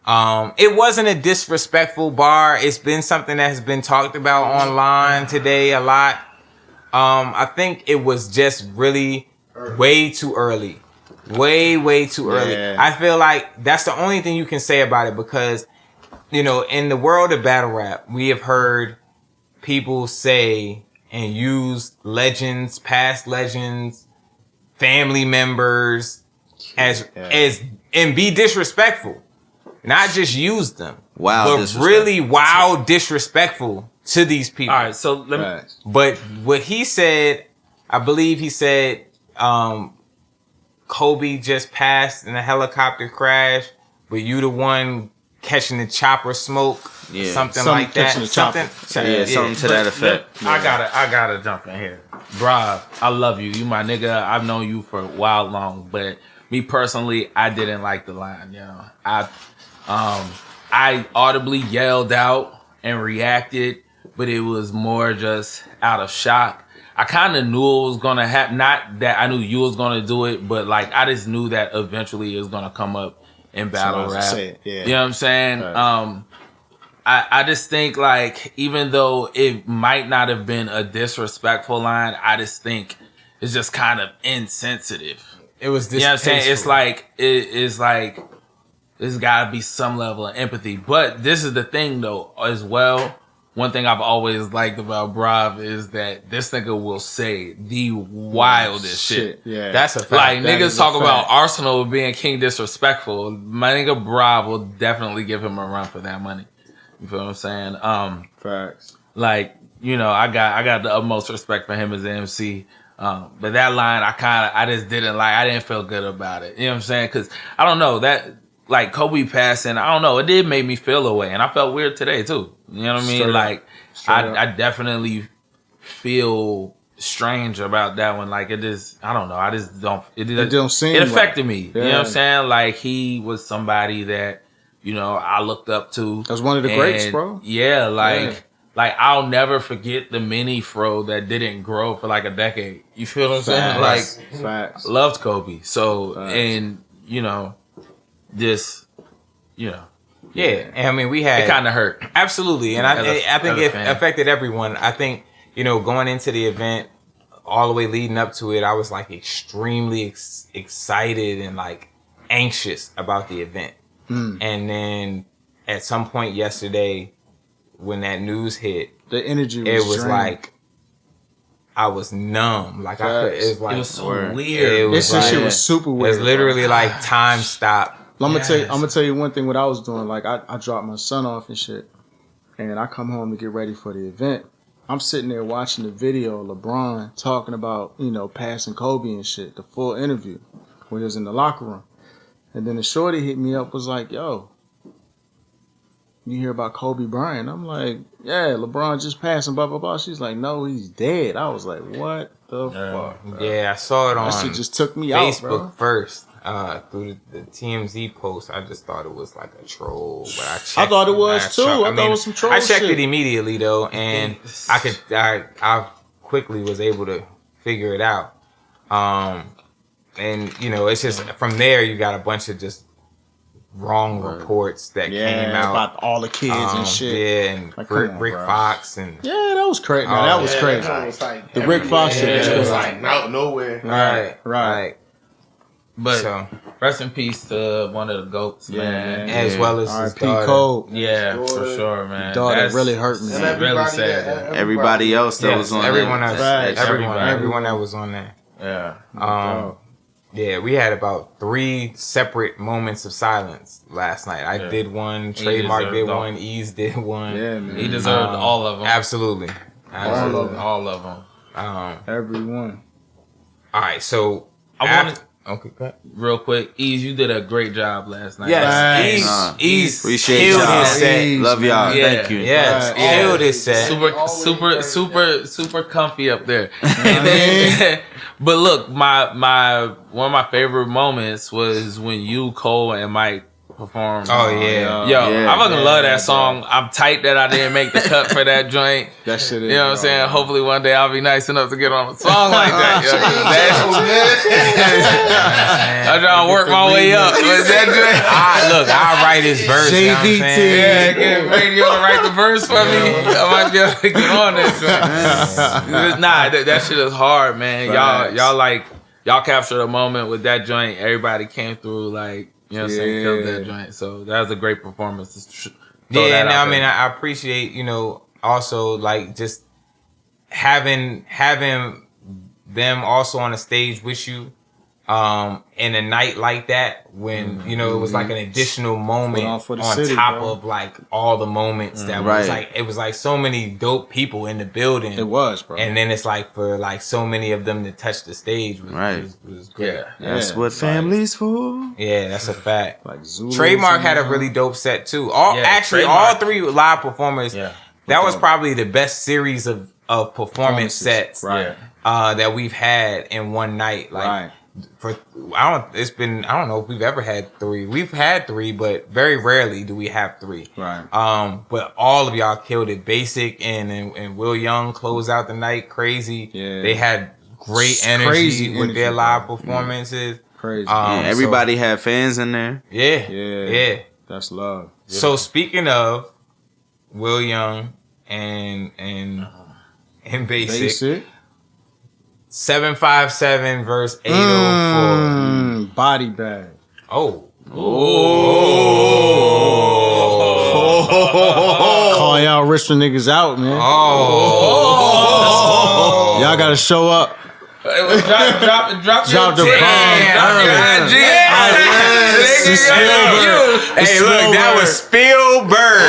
It wasn't a disrespectful bar. It's been something that has been talked about online today a lot. I think it was just really way too early. Way too early. Yeah. I feel like that's the only thing you can say about it because, in the world of battle rap, we have heard people say and use legends, past legends, family members and be disrespectful. Not just use them. Wow, but disrespectful. really wild disrespectful to these people. All right, so let me. Facts. But what he said, I believe he said, Kobe just passed in a helicopter crash, but you the one catching the chopper smoke, Yeah. something Something like that. catching the chopper. Something to that effect. I gotta jump in here. Bro, I love you. You my nigga. I've known you for a while long, but me personally, I didn't like the line. I audibly yelled out and reacted, but it was more just out of shock. I kind of knew it was gonna happen. Not that I knew you was gonna do it, but like I just knew that eventually it was gonna come up in battle Somebody rap. say it, yeah. You know what I'm saying? Right. I just think like even though it might not have been a disrespectful line, I just think it's just kind of insensitive. It was You know what I'm saying? distasteful. It's like there's gotta be some level of empathy. But this is the thing though, as well. One thing I've always liked about Brav is that this nigga will say the wildest shit. Yeah. That's a fact. Like That niggas is a talk about fact. Arsenal being king disrespectful. My nigga Brav will definitely give him a run for that money. You feel what I'm saying? Facts. Like, I got the utmost respect for him as an MC. But that line I just didn't like. I didn't feel good about it. You know what I'm saying? Cause I don't know that like Kobe passing, I don't know, it did make me feel away, and I felt weird today too. You know what I mean? Straight Like up. I definitely feel strange about that one. Like it just, I don't know. I just don't. It don't seem It affected right. me. You know what I'm saying? Like he was somebody that I looked up to. That's one of the greats, bro. Yeah, like I'll never forget the mini fro that didn't grow for like a decade. You feel what I'm saying? Like Facts. loved Kobe. So Facts. and this Yeah, and I mean we had it kind of hurt. absolutely, and I think it affected everyone. I think going into the event, all the way leading up to it, I was like extremely excited and like anxious about the event. And then at some point yesterday, when that news hit, The energy was it was drained. like I was numb. Like I could, it was like It was so It weird. was This shit like- was super weird. It's literally like time stopped. I'm gonna tell you one thing. What I was doing, like I dropped my son off and shit, and I come home to get ready for the event. I'm sitting there watching the video of LeBron talking about passing Kobe and shit, the full interview when he was in the locker room, and then the shorty hit me up, was like, "Yo, you hear about Kobe Bryant?" I'm like, "Yeah, LeBron just passed him, blah blah blah." She's like, "No, he's dead." I was like, "What the fuck?" Bro? Yeah, I saw it on That shit just took me out, bro. Facebook first. Through the TMZ post, I just thought it was like a troll, but I checked. I thought it was too. I thought it was some troll I checked shit. it immediately though, and I quickly was able to figure it out. And it's just from there you got a bunch of just wrong reports that came out about all the kids and shit. Yeah, and Like, come on, Rick bro. Fox and Yeah, that was crazy. That was crazy. That was like The Rick Fox shit was It was crazy. like out nowhere. Right. But so rest in peace to one of the GOATs, man. as well as his R.I.P. daughter. Cole. Yeah, for sure, man. Daughter That's really hurt me. And man. really sad. Everybody else that was on everyone that. else, Facts. everyone that was on there. Yeah. Yeah, we had about 3 separate moments of silence last night. I did one, Trademark deserved did all. one, Ease did one. Yeah, man. He deserved all of them. Absolutely. All of them. Everyone. All right, so okay, go ahead. Real quick, Ease, you did a great job last night. Yes, Facts. Ease Appreciate killed y'all. his set. Ease, Love y'all. Yeah. Thank you. Yes, Right. killed his set. Super comfy up there. And then, but look, my one of my favorite moments was when you, Cole, and Mike performed. Oh yeah. Yo, Yeah. I fucking love that song. I'm tight that I didn't make the cut for that joint. That shit is. You know what I'm saying? Hopefully one day I'll be nice enough to get on a song like that. I'm trying to work my way up. But that joint, I'll write his verse. You know what I'm JVT. saying? yeah, get radio to write the verse for me. I might be able to get on that joint. Nah, that shit is hard, man. Y'all captured a moment with that joint. Everybody came through like, you know what I'm saying, killed that joint. So that was a great performance. Yeah, and I mean, I appreciate, also like just having them also on the stage with you, in a night like that when, it was like an additional moment on for the on city, top bro. of like all the moments that was like, it was like so many dope people in the building. It was, bro. And then it's like for like so many of them to touch the stage was great. Yeah. That's what family's for. Yeah, that's a fact. Like Zulus Trademark and had a all. really dope set too. Yeah, Actually, Trademark. all 3 live performers. Yeah. That was probably the best series of performance sets Right. that we've had in one night. Like Right. I don't know if we've ever had 3. We've had 3, but very rarely do we have 3. Right. But all of y'all killed it. Basic and Will Young closed out the night crazy. Yeah. They had great energy Crazy with their energy, live bro. performances. Crazy. Everybody had fans in there. Yeah. That's love. So speaking of Will Young and Basic. 757 verse 804. Body bag. Oh. Call y'all Richmond niggas out, man. Oh. Y'all gotta show up. Drop Drop the your bomb tag. early. Drop your IG. It's Spielburg. Hey, look, that was Spielburg.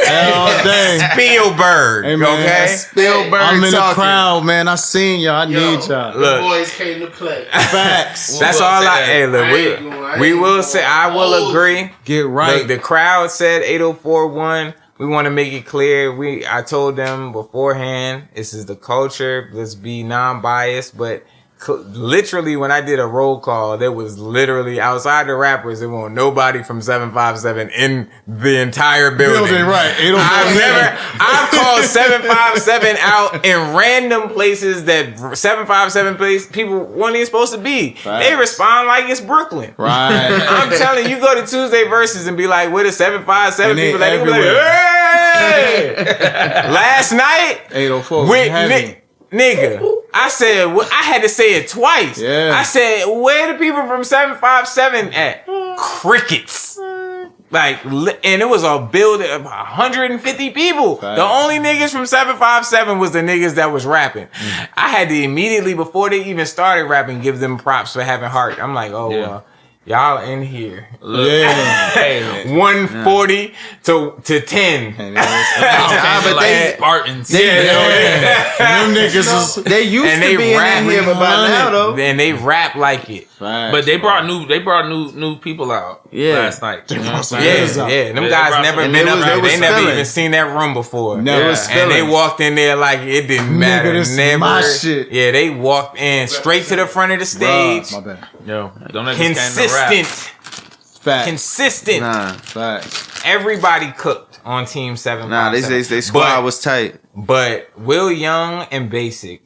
L day. Spielburg. Hey, man, Okay, Spielburg I'm in the talking. crowd, man. I seen y'all. I need y'all. The Look. boys came to play. Facts. that's all I. Hey, look, we will say. I will agree. Get right. The crowd said 804-1. We want to make it clear. I told them beforehand. This is the culture. Let's be non-biased, but. Literally, when I did a roll call, there was literally outside the rappers, there wasn't nobody from 757 in the entire building. Right. I've called 757 out in random places that 757 people weren't even supposed to be. Right. They respond like it's Brooklyn. Right. I'm telling you, go to Tuesday Versus and be like, "What is 757 And they people?" They gonna be like, everywhere. "Hey!" Last night, 804. with heavy. nigga, I said, I had to say it twice. Yeah. I said, where the people from 757 at? Crickets. Like, and it was a building of 150 people. Right. The only niggas from 757 was the niggas that was rapping. I had to immediately, before they even started rapping, give them props for having heart. I'm like, y'all in here. Yeah. Hey, 140 to 10. But they Spartans. Them niggas is they used And to they be in rap here, but by now though. And they rap like it. facts. But they brought new people out last night. You know what I'm saying? Yeah. Them Yeah, guys they never and been they up was- there. they was They never spilling. even seen that room before. Never Yeah. spilling. And they walked in there like it didn't matter. this is Never. my shit. Yeah, they walked in straight to the front of the stage. Bruh, my bad. Yo, don't niggas came to rap. Consistent. Facts. Consistent. Nah, Facts. Everybody cooked on Team 7. they squad was tight. But Will Young and Basic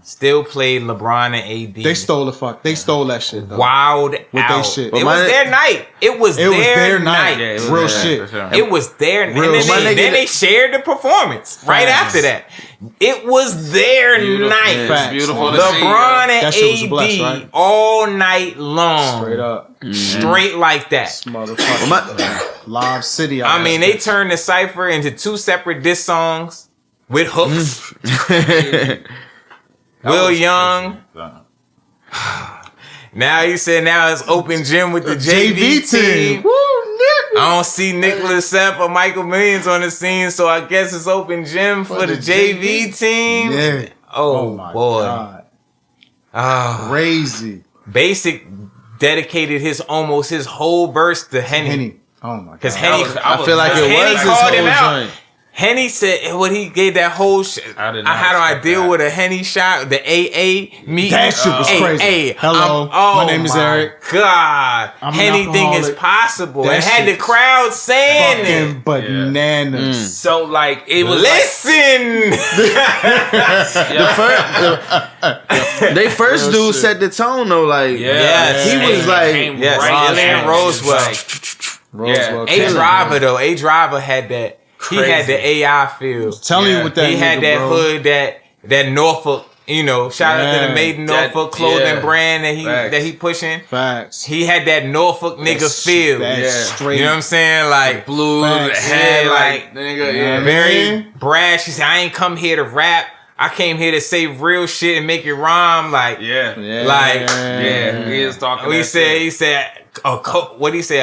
still played LeBron and AD. They stole They stole that shit though. Wild With out. they shit. It But was my- their night. It was their night. Yeah, it was Real that, shit. for sure. It was their Real and shit. then they shared the performance right Facts. after that. It was their Beautiful. night. Yeah, Facts. it's beautiful to see. LeBron and That shit was a AD bless, right? all night long. Straight up. Straight like that. Motherfucker. Lob City. I mean, they turned the cypher into 2 separate diss songs with hooks. Will Young. Now he said now it's open gym with the JV team. I don't see Nickelus, Seth, or Michael Millions on the scene, so I guess it's open gym for the JV team. Yeah. Oh, my boy. God. Ah. Crazy. Basic dedicated his whole verse to Henny. Henny. Oh my God. Because Henny, I feel like it Henny was his called him whole out. joint. Henny said when he gave that whole shit. I did not How do I expect deal that. with a Henny shot? The AA meeting. That shit was crazy. Hello, my name is Eric. God, I'm an anything is alcoholic. possible. That And had shit the crowd saying Fucking it. bananas. So like it was Listen, They first Real dude shit. set the tone though. Like, Yes. he was like, yes, Alien Rosewell. Rosewell. A Driver though. A Driver had that. He had the AI feel. Telling you with that. He had nigga, that bro. hood, that Norfolk. You know, shout out to Yeah. the Maiden That- Norfolk clothing yeah. brand Facts. that he pushing. Facts. He had that Norfolk nigga feel. That Yeah. straight. You know what I'm saying? Like blue Facts. head, Yeah, like nigga, yeah. very man. brash. He said, "I ain't come here to rap. I came here to say real shit and make it rhyme." Like, Yeah. Yeah. Like, Yeah, he is talking. he that said, shit. a coke. What he say?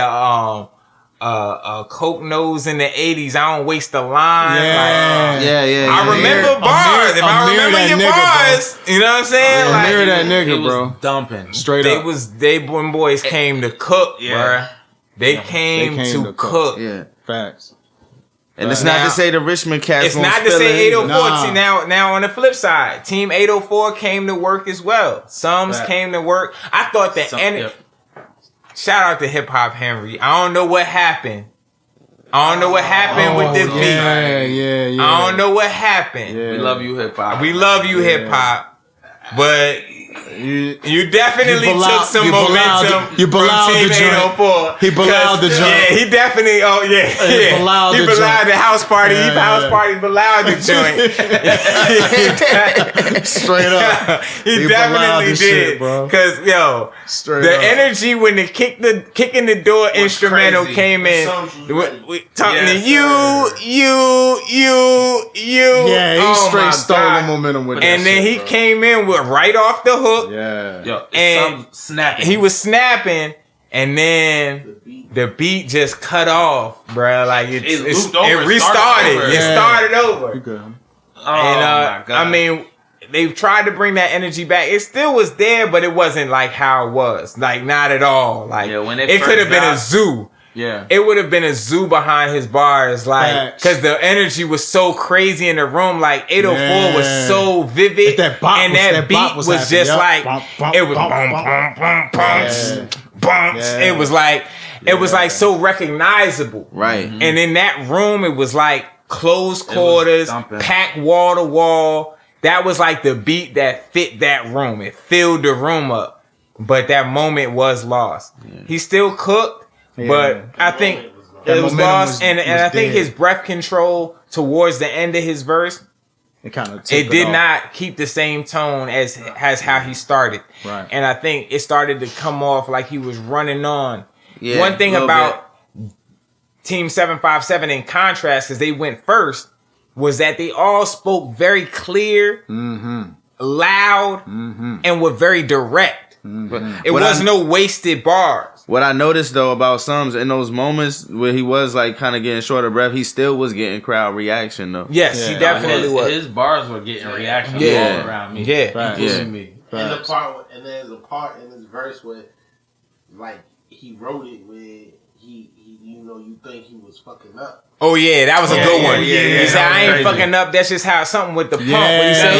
A coke nose in the '80s. I don't waste a line. Like, yeah. I remember bars. If I remember that your nigga, bars, you know what I'm saying? Bro. Like, Mirror that He nigga, was bro. dumping. Straight they up. when boys came to cook, Yeah. bruh. They came to cook. Yeah. Facts. And it's Now- not to say the Richmond cats It's won't not to spill say it. 804. Nah. See, now on the flip side, Team 804 came to work as well. Sums Right. came to work. I thought that Yep. shout out to Hip Hop Henry. I don't know what happened. I don't know what happened with the beat. Yeah. I don't know what happened. Yeah. We love you, hip hop. We love you, hip hop, but you definitely You took some you belied- momentum you from belied Team the joint. 804. He belied the 'Cause, joint. Yeah, he definitely. Oh yeah, He belied He the belied joint. the house party. Yeah, He house yeah. party belied the joint. Straight up. he He definitely belied the did, shit, bro. Cause yo, Straight the up. energy when the kicking the door instrumental crazy. came in. The songs was ready. We talking Yes, to you. Yeah, he Oh, my straight stole God. the momentum with that And then shit, he bro. came in with right off the hook. Yeah. Yo, And some snapping. He was snapping, and then the beat just cut off, bro. Like it restarted. It started over. You good? Oh my God. I mean, they tried to bring that energy back. It still was there, but it wasn't like how it was. Like not at all. Like when it could have been a zoo. Yeah, it would have been a zoo behind his bars, like because the energy was so crazy in the room. Like 804 was so vivid, and that beat was just like it was bumps. It was like it was like so recognizable, right? And in that room, it was like closed quarters, packed wall to wall. That was like the beat that fit that room. It filled the room up, but that moment was lost. He still cooked. But I think it was lost, and I think his breath control towards the end of his verse, it did not keep the same tone as how he started. Right. And I think it started to come off like he was running on. Yeah, one thing about Team 757 in contrast, because they went first, was that they all spoke very clear, loud, and were very direct. It was no wasted bars. What I noticed though about Sums in those moments where he was like kind of getting short of breath, he still was getting crowd reaction though. Yes, he definitely was. His bars were getting reaction all around me. Including me. And there's a part in his verse where, like, he wrote it where he you think he was fucking up. Oh yeah, that was a good one. He said, "I ain't fucking up." That's just how something with the pump. When he said,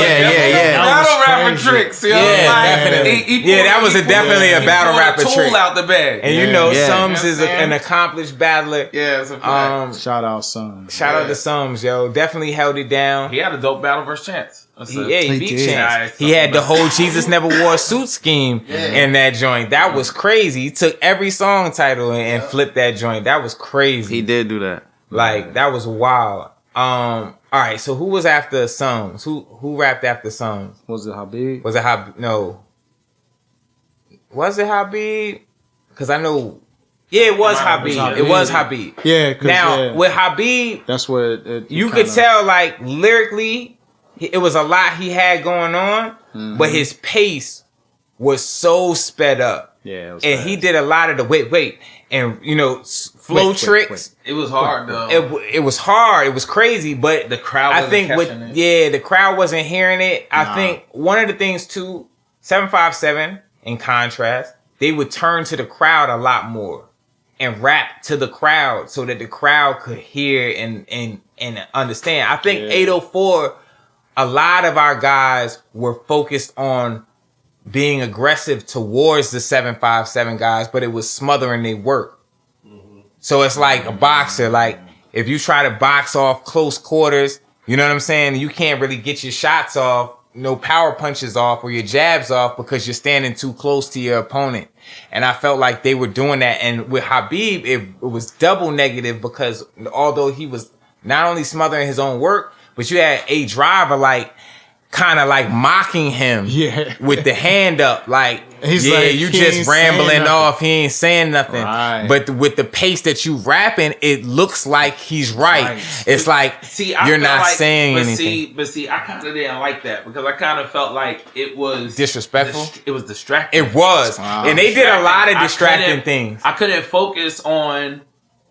battle rapper tricks. Definitely. That was definitely a battle rapper trick. Tool out the bag. And Sums is an accomplished battler. Yeah, it's a fact. Shout out Sums. Shout out to Sums, yo. Definitely held it down. He had a dope battle versus Chance. He beat Chance. He had the whole Jesus Never Wore a Suit scheme in that joint. That was crazy. He took every song title and flipped that joint. That was crazy. He did do that. Like that was wild. All right. So who was after Sums? Who rapped after Sums? Was it Habib? Was it Habib? No. Was it Habib? Because I know. Yeah, it was Habib. It was Habib. Yeah. Now with Habib, that's what you could tell. Like lyrically, it was a lot he had going on, but his pace was so sped up. Yeah, it was and fast. he did a lot of the wait, and flow tricks. It was hard though. It was hard. It was crazy, but the crowd. I think the crowd wasn't hearing it. I think one of the things too, 757 in contrast, they would turn to the crowd a lot more and rap to the crowd so that the crowd could hear and understand. I think 804, a lot of our guys were focused on being aggressive towards the 757 guys, but it was smothering their work. So it's like a boxer. Like if you try to box off close quarters, you know what I'm saying? You can't really get your shots off, no power punches off or your jabs off because you're standing too close to your opponent. And I felt like they were doing that. And with Habib, it was double negative because although he was not only smothering his own work, but you had a driver like kind of like mocking him with the hand up like, he's like, you just rambling off. He ain't saying nothing. Right. But with the pace that you rapping, it looks like he's right. It's like you're not saying anything. But see, I kind of didn't like that because I kind of felt like it was disrespectful. It was distracting. It was. And they did a lot of distracting things. I couldn't focus on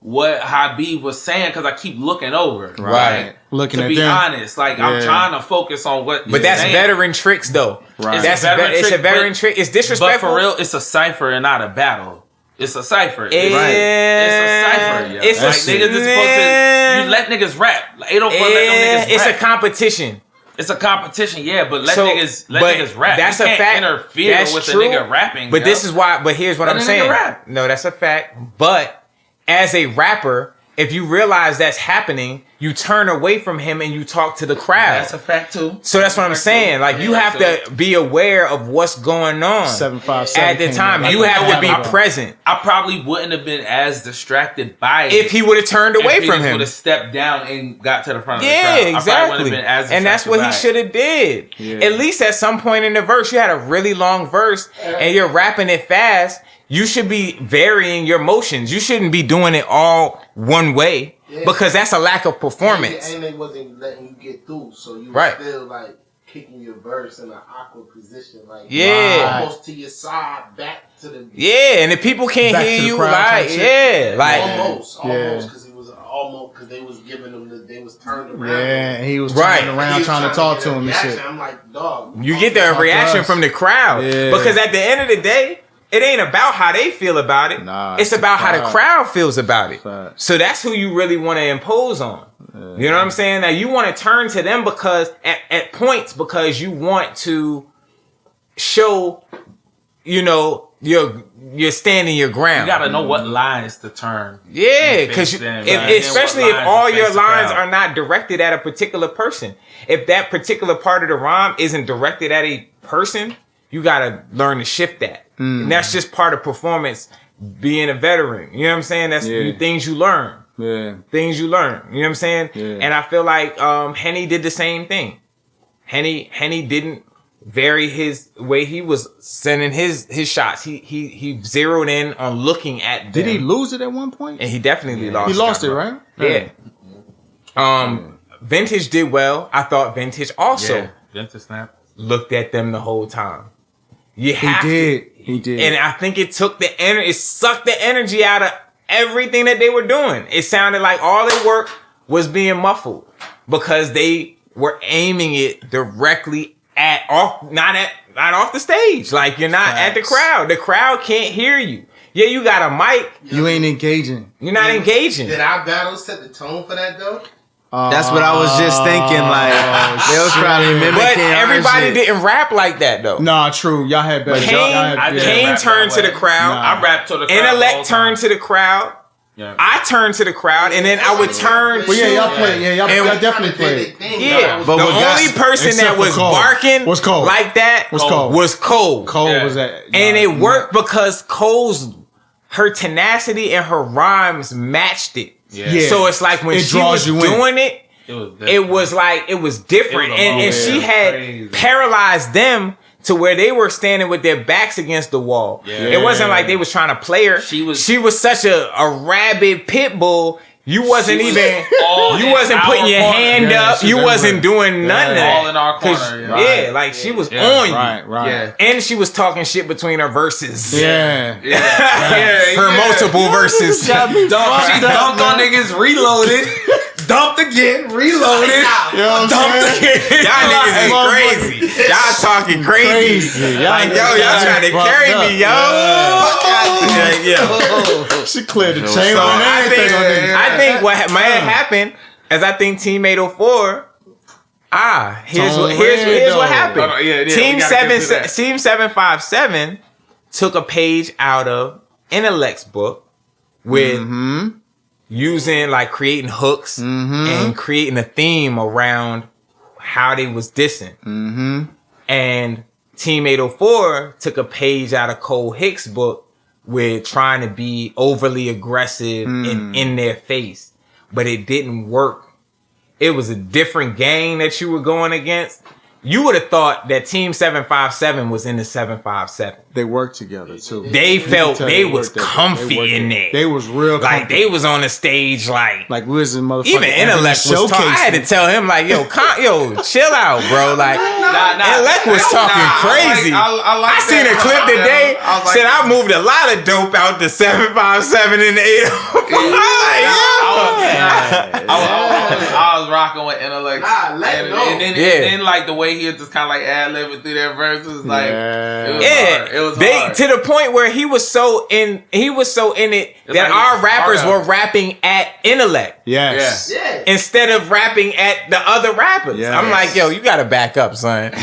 what Habib was saying because I keep looking over. Right. Looking to be honest, like I'm trying to focus on what. But that's saying. Veteran tricks, though. Right. It's a veteran trick. It's disrespectful. But for real, it's a cipher and not a battle. It's a cipher. It's a cipher. Yeah. It's like niggas is supposed to. You let niggas rap. 804 let them niggas rap. It's a competition. It's a competition, but let niggas rap. That's you a can't fact. interfere That's with true. a nigga rapping. But this is why. But here's what I'm saying. Rap. No, that's a fact. But as a rapper, if you realize that's happening, you turn away from him and you talk to the crowd. That's a fact too. So that's what I'm saying. Like you have to be aware of what's going on 757 at the time. You have to be present. I probably wouldn't have been as distracted by it if he would have turned away from him. Would have stepped down and got to the front of the crowd. Yeah, exactly. And that's what he should have did. Yeah. At least at some point in the verse, you had a really long verse and you're rapping it fast. You should be varying your motions. You shouldn't be doing it all one way because that's a lack of performance. And they wasn't letting you get through, so you were still like kicking your verse in an awkward position, like almost to your side, back to the and the people can't Back hear to the you. crowd Like, type shit. like almost because he was almost because they was giving him they was turned around. Yeah, and he was Right. turning around trying to talk to him and shit. I'm like, dog. you get the reaction us. from the crowd Yeah. because at the end of the day, it ain't about how they feel about it. Nah, it's about how the crowd feels about it. Facts. So that's who you really want to impose on. You know what I'm saying? Now you want to turn to them because at points because you want to show, you're standing your ground. You gotta know what lines to turn. Yeah, because especially if all your lines are are not directed at a particular person. If that particular part of the rhyme isn't directed at a person, you gotta learn to shift that. And that's just part of performance, being a veteran. You know what I'm saying? That's things you learn. Yeah. Things you learn. You know what I'm saying? Yeah. And I feel like Henny did the same thing. Henny didn't vary his way he was sending his shots. He zeroed in on looking at them. Did he lose it at one point? And he definitely lost. He lost it, right? Yeah. Vintage did well. I thought Vintage also Vintage snap. looked at them the whole time. He did. And I think it took the energy. It sucked the energy out of everything that they were doing. It sounded like all their work was being muffled because they were aiming it directly not off the stage. Like you're not at the crowd. The crowd can't hear you. Yeah, you got a mic. You ain't engaging. You're not engaging. Did our battle set the tone for that though? That's what I was just thinking. Like they was probably mimicking. But everybody our shit. didn't rap like that though. Nah, true. Y'all had better. Kane turned to the crowd. I rapped to the crowd. Intellect turned to the crowd. Yeah. I turned to the crowd, and then I would turn. Well, y'all played. Yeah, y'all definitely played. Yeah, But the what got- only person except that for was Cole. barking Was Cole. like that Was Cole. was Cole. Cole was that, And it worked because her tenacity and her rhymes matched it. Yeah. So it's like when It she draws was you in. doing it, it was different. And she had paralyzed them to where they were standing with their backs against the wall. Yeah. It wasn't like they was trying to play her. She was such a rabid pit bull. You wasn't even putting your hand up. You wasn't doing none of that. All in our corner. Yeah, like she was on you. Right. Yeah. And she was talking shit between her verses. Yeah. Her multiple verses. She dumped on niggas, reloaded, dumped again, reloaded, dumped again. Y'all niggas is crazy. Y'all talking crazy. Like, y'all trying to carry me, yo. She cleared the chamber So and everything on niggas. I think what might have happened is I think Team 804. Here's what happened. Team 757 took a page out of Intellect's book with using creating hooks and creating a theme around how they was dissing. And Team 804 took a page out of Cole Hicks' book with trying to be overly aggressive and in their face. But it didn't work. It was a different gang that you were going against. You would have thought that Team 757 was in the 757. They worked together too. They felt they was comfy in there. They was real comfy. Like they was on the stage like we was in motherfucking even Intellect was talking. I had to tell him like, yo, chill out, bro. Like Intellect was talking crazy. I seen a clip today. Said I moved a lot of dope out the 757 and the 805. I was rocking with Intellect. And then like the way he was just kind of like ad-libbing through their verses, like it was hard. To the point where he was so in it that our rappers were rapping at Intellect. Yes. Yeah. Instead of rapping at the other rappers. Yes. I'm like, yo, you gotta back up, son. We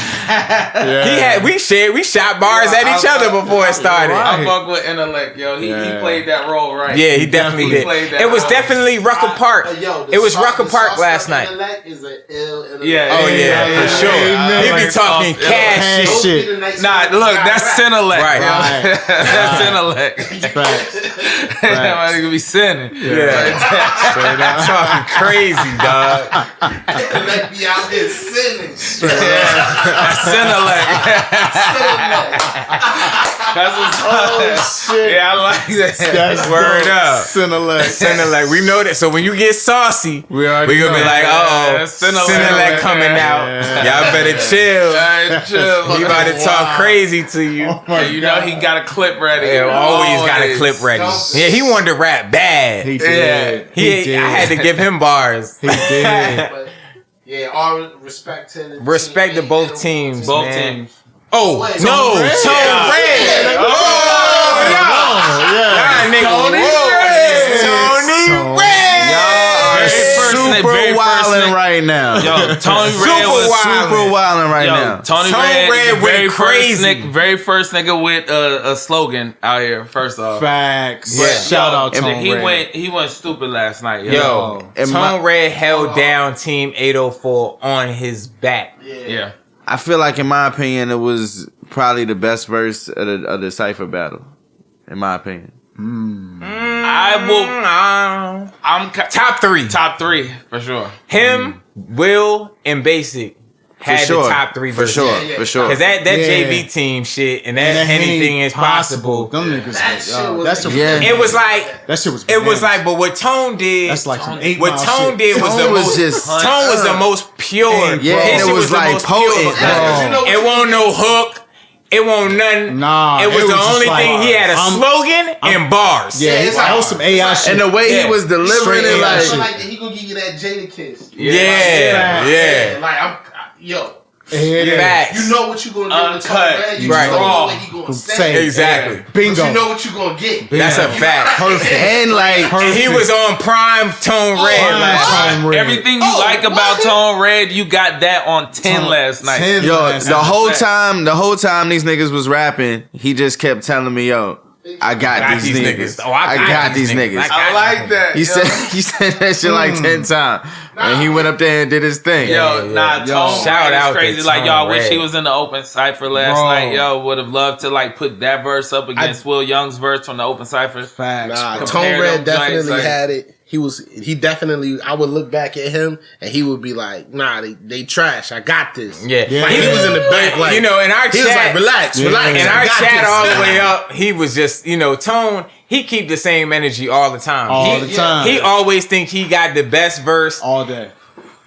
shot bars at each other before it started. I fuck with Intellect, yo. He played that role right. Yeah, he definitely did. It was definitely Rucker Park. It was Rucker Park last night. Is an ill For sure. He be talking cash shit. Nah, look, that's Intellect. Right. That's Intellect. That nigga be sinning. Talking crazy, dog. Intellect be out here sinning. That's Intellect. That's shit. Yeah, I like that. That's Word dope. up. Cinelec. We know that. So when you get saucy, We we already gonna be know. like, Yeah, Cinelec coming out. Y'all better chill. He about to talk crazy to you. And you know he got a clip ready. Yeah, always got a clip ready. Yeah, he wanted to rap bad. He did. I had to give him bars. He did. But yeah, all respect to the Respect to team. both teams. Both man. teams. Oh, Wait, no. Tone Red. Tone Red. Y'all nigga. Tony Red. Super wildin' right now. Yo, Tony Super Red was wildin'. Super wildin' right now. Tony Tone Red, Red the very went crazy. very first nigga with a slogan out here. First off, Facts. Yeah. Shout out to and Tone he went stupid last night. Yo, And Tone Red held down Team 804 on his back. yeah. I feel like, in my opinion, it was probably the best verse of the cypher battle. In my opinion. I will. I'm Top three. top three for sure. Him, Will, and Basic had sure. the top three For verses. sure. Yeah. For sure. Cause that Yeah. JV team shit and that anything is possible. Them niggas. That shit was That's a, Yeah. It was like That shit was. it was bananas. like, but what Tone did, That's like some 8 what Mile Tone shit. did was Tone the was most. just- Tone was the most pure. Yeah, His and it shit was the like most potent. pure. Because you know what It won't no hook. It won't nothing. Nah, it was the just only like, thing. He had a slogan and bars. Yeah, it's that like- was some AI shit. And the way Yeah. he was delivering Straight it, AI like, shit. like he gonna give you that Jada kiss. Yeah. Like yo, Facts. you know what you gonna get with Tone Uncut. Red. You Right. know what he gonna say. Exactly. But Bingo. you know what you gonna get. That's a fact. Perfect. and like, And he was on prime Tone Red Prime last night. Tone Red. Everything you like about Tone Red, you got that on 10 last night. 10 yo, last the night. whole time these niggas was rapping, he just kept telling me, yo, I got these niggas. Oh, I got these niggas. I like that. He said that shit like 10 times. And he went up there and did his thing. Yo, nah, Tone Shout Red out is to crazy. Like, Tone y'all wish Red. he was in the open cypher last Bro. night. Yo, would have loved to like put that verse up against Will Young's verse from the open cypher. Facts. Nah, Compare Tone Red them joints, definitely like- had it. He definitely. I would look back at him and he would be like, "Nah, they trash. I got this." Yeah. Like, he was in the back, like you know, in our he was like, chat, "Relax, relax." in I our got chat this. all the way up, he was just, Tone, he keep the same energy all the time. All the time. He always think he got the best verse All day.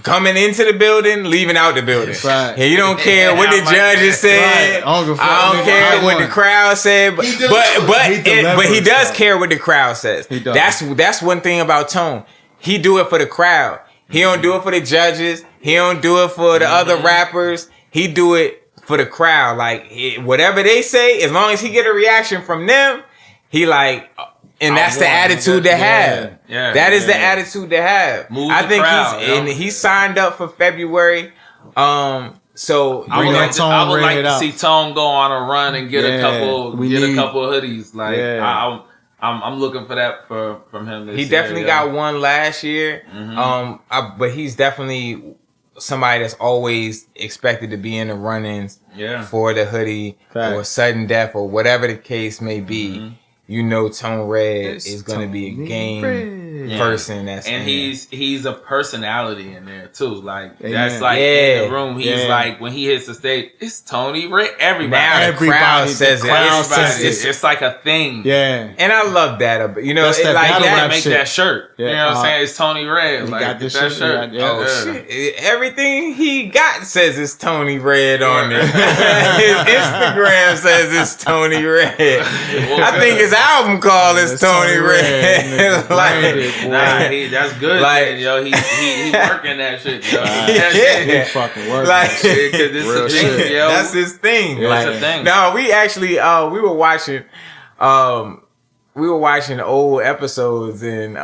coming into the building, leaving out the building. Right. He don't care what the I like judges said. Right. I don't give a fuck. I don't care I what the won. crowd said, but He did but it. but, He but he delivers, does though. care what the crowd says. He does. That's one thing about Tone. He do it for the crowd. He don't do it for the judges. He don't do it for the other rappers. He do it for the crowd. Like whatever they say, as long as he get a reaction from them, he like. And that's the attitude to have. Yeah. That is the attitude to have. Move I the think crowd, yo. he signed up for February. So I would Bring like that to, Tone I would Red like to out. see Tone go on a run and get Yeah, a couple we get a need- couple of hoodies. Like Yeah. I'm looking for that from him. This he year, definitely yo. got one last year. Mm-hmm. But he's definitely somebody that's always expected to be in the run-ins Yeah. for the hoodie Facts. or sudden death or whatever the case may be. Mm-hmm. You know, Tone Red It's is going to be a Tony game Red. person. That's And in he's a personality in there too. Like Amen. that's like Yeah. in the room. He's Yeah. like when he hits the stage, it's Tony Red. Everybody, Now the Everybody- crowd the says it. crowd It's- everybody. it's- It's like a thing. Yeah. and I love that. You know, That's it, that like battle People that. that make shit. that shirt. Yeah. You know what I'm saying? It's Tony Red. He Like got this get that shit. shirt. Yeah. Oh Yeah. shit! Everything he got says it's Tony Red on it. His Instagram says it's Tony Red. I think his album called is It's Tony Tony Red. Red, nigga. Branded, boy. Nah, that's good. Like- Like, yo, he working that shit, yo. That Yeah. shit, He fucking working. Like, shit, 'cause it's Real a thing, shit. yo. that's his thing. It's Like, a thing. no, we actually we were watching old episodes and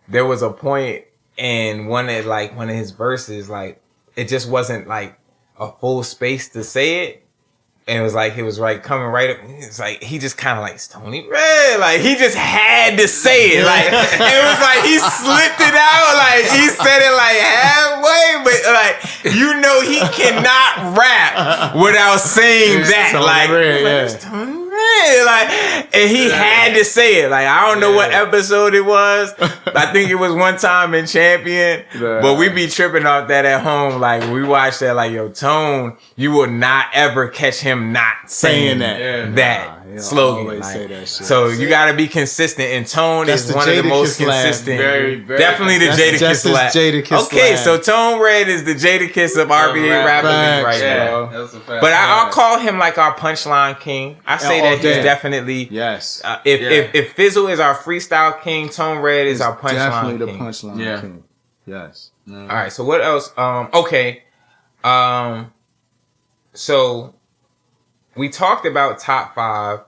there was a point in one of his verses, like it just wasn't like a full space to say it. And it was like coming right up. It's like he just kind of like, it's Tony Red. Like he just had to say it. Like it was like he slipped it out. Like he said it like halfway, but like you know he cannot rap without saying that. Tony Like, Red, like, yeah. it's Tony Red. and he had to say it. Like, I don't know what episode it was. I think it was one time in Champion, but we be tripping off that at home. Like, we watched that, like, yo, Tone, you will not ever catch him not saying that slogan. Always like, say that shit. So you gotta be consistent, and Tone That's is the one of the most Jadakiss laugh. consistent. Very, very definitely the That's just Jadakiss his laugh. Jadakiss Okay, laugh. so Tone Red is the Jadakiss of RVA rap league right now. That's a fact. But I'll call him like our punchline king. I say that he's definitely yes. If Fizzle is our freestyle king, Tone Red is our punchline definitely king. the punchline king. Yes. All right. So what else? Okay. So we talked about top 5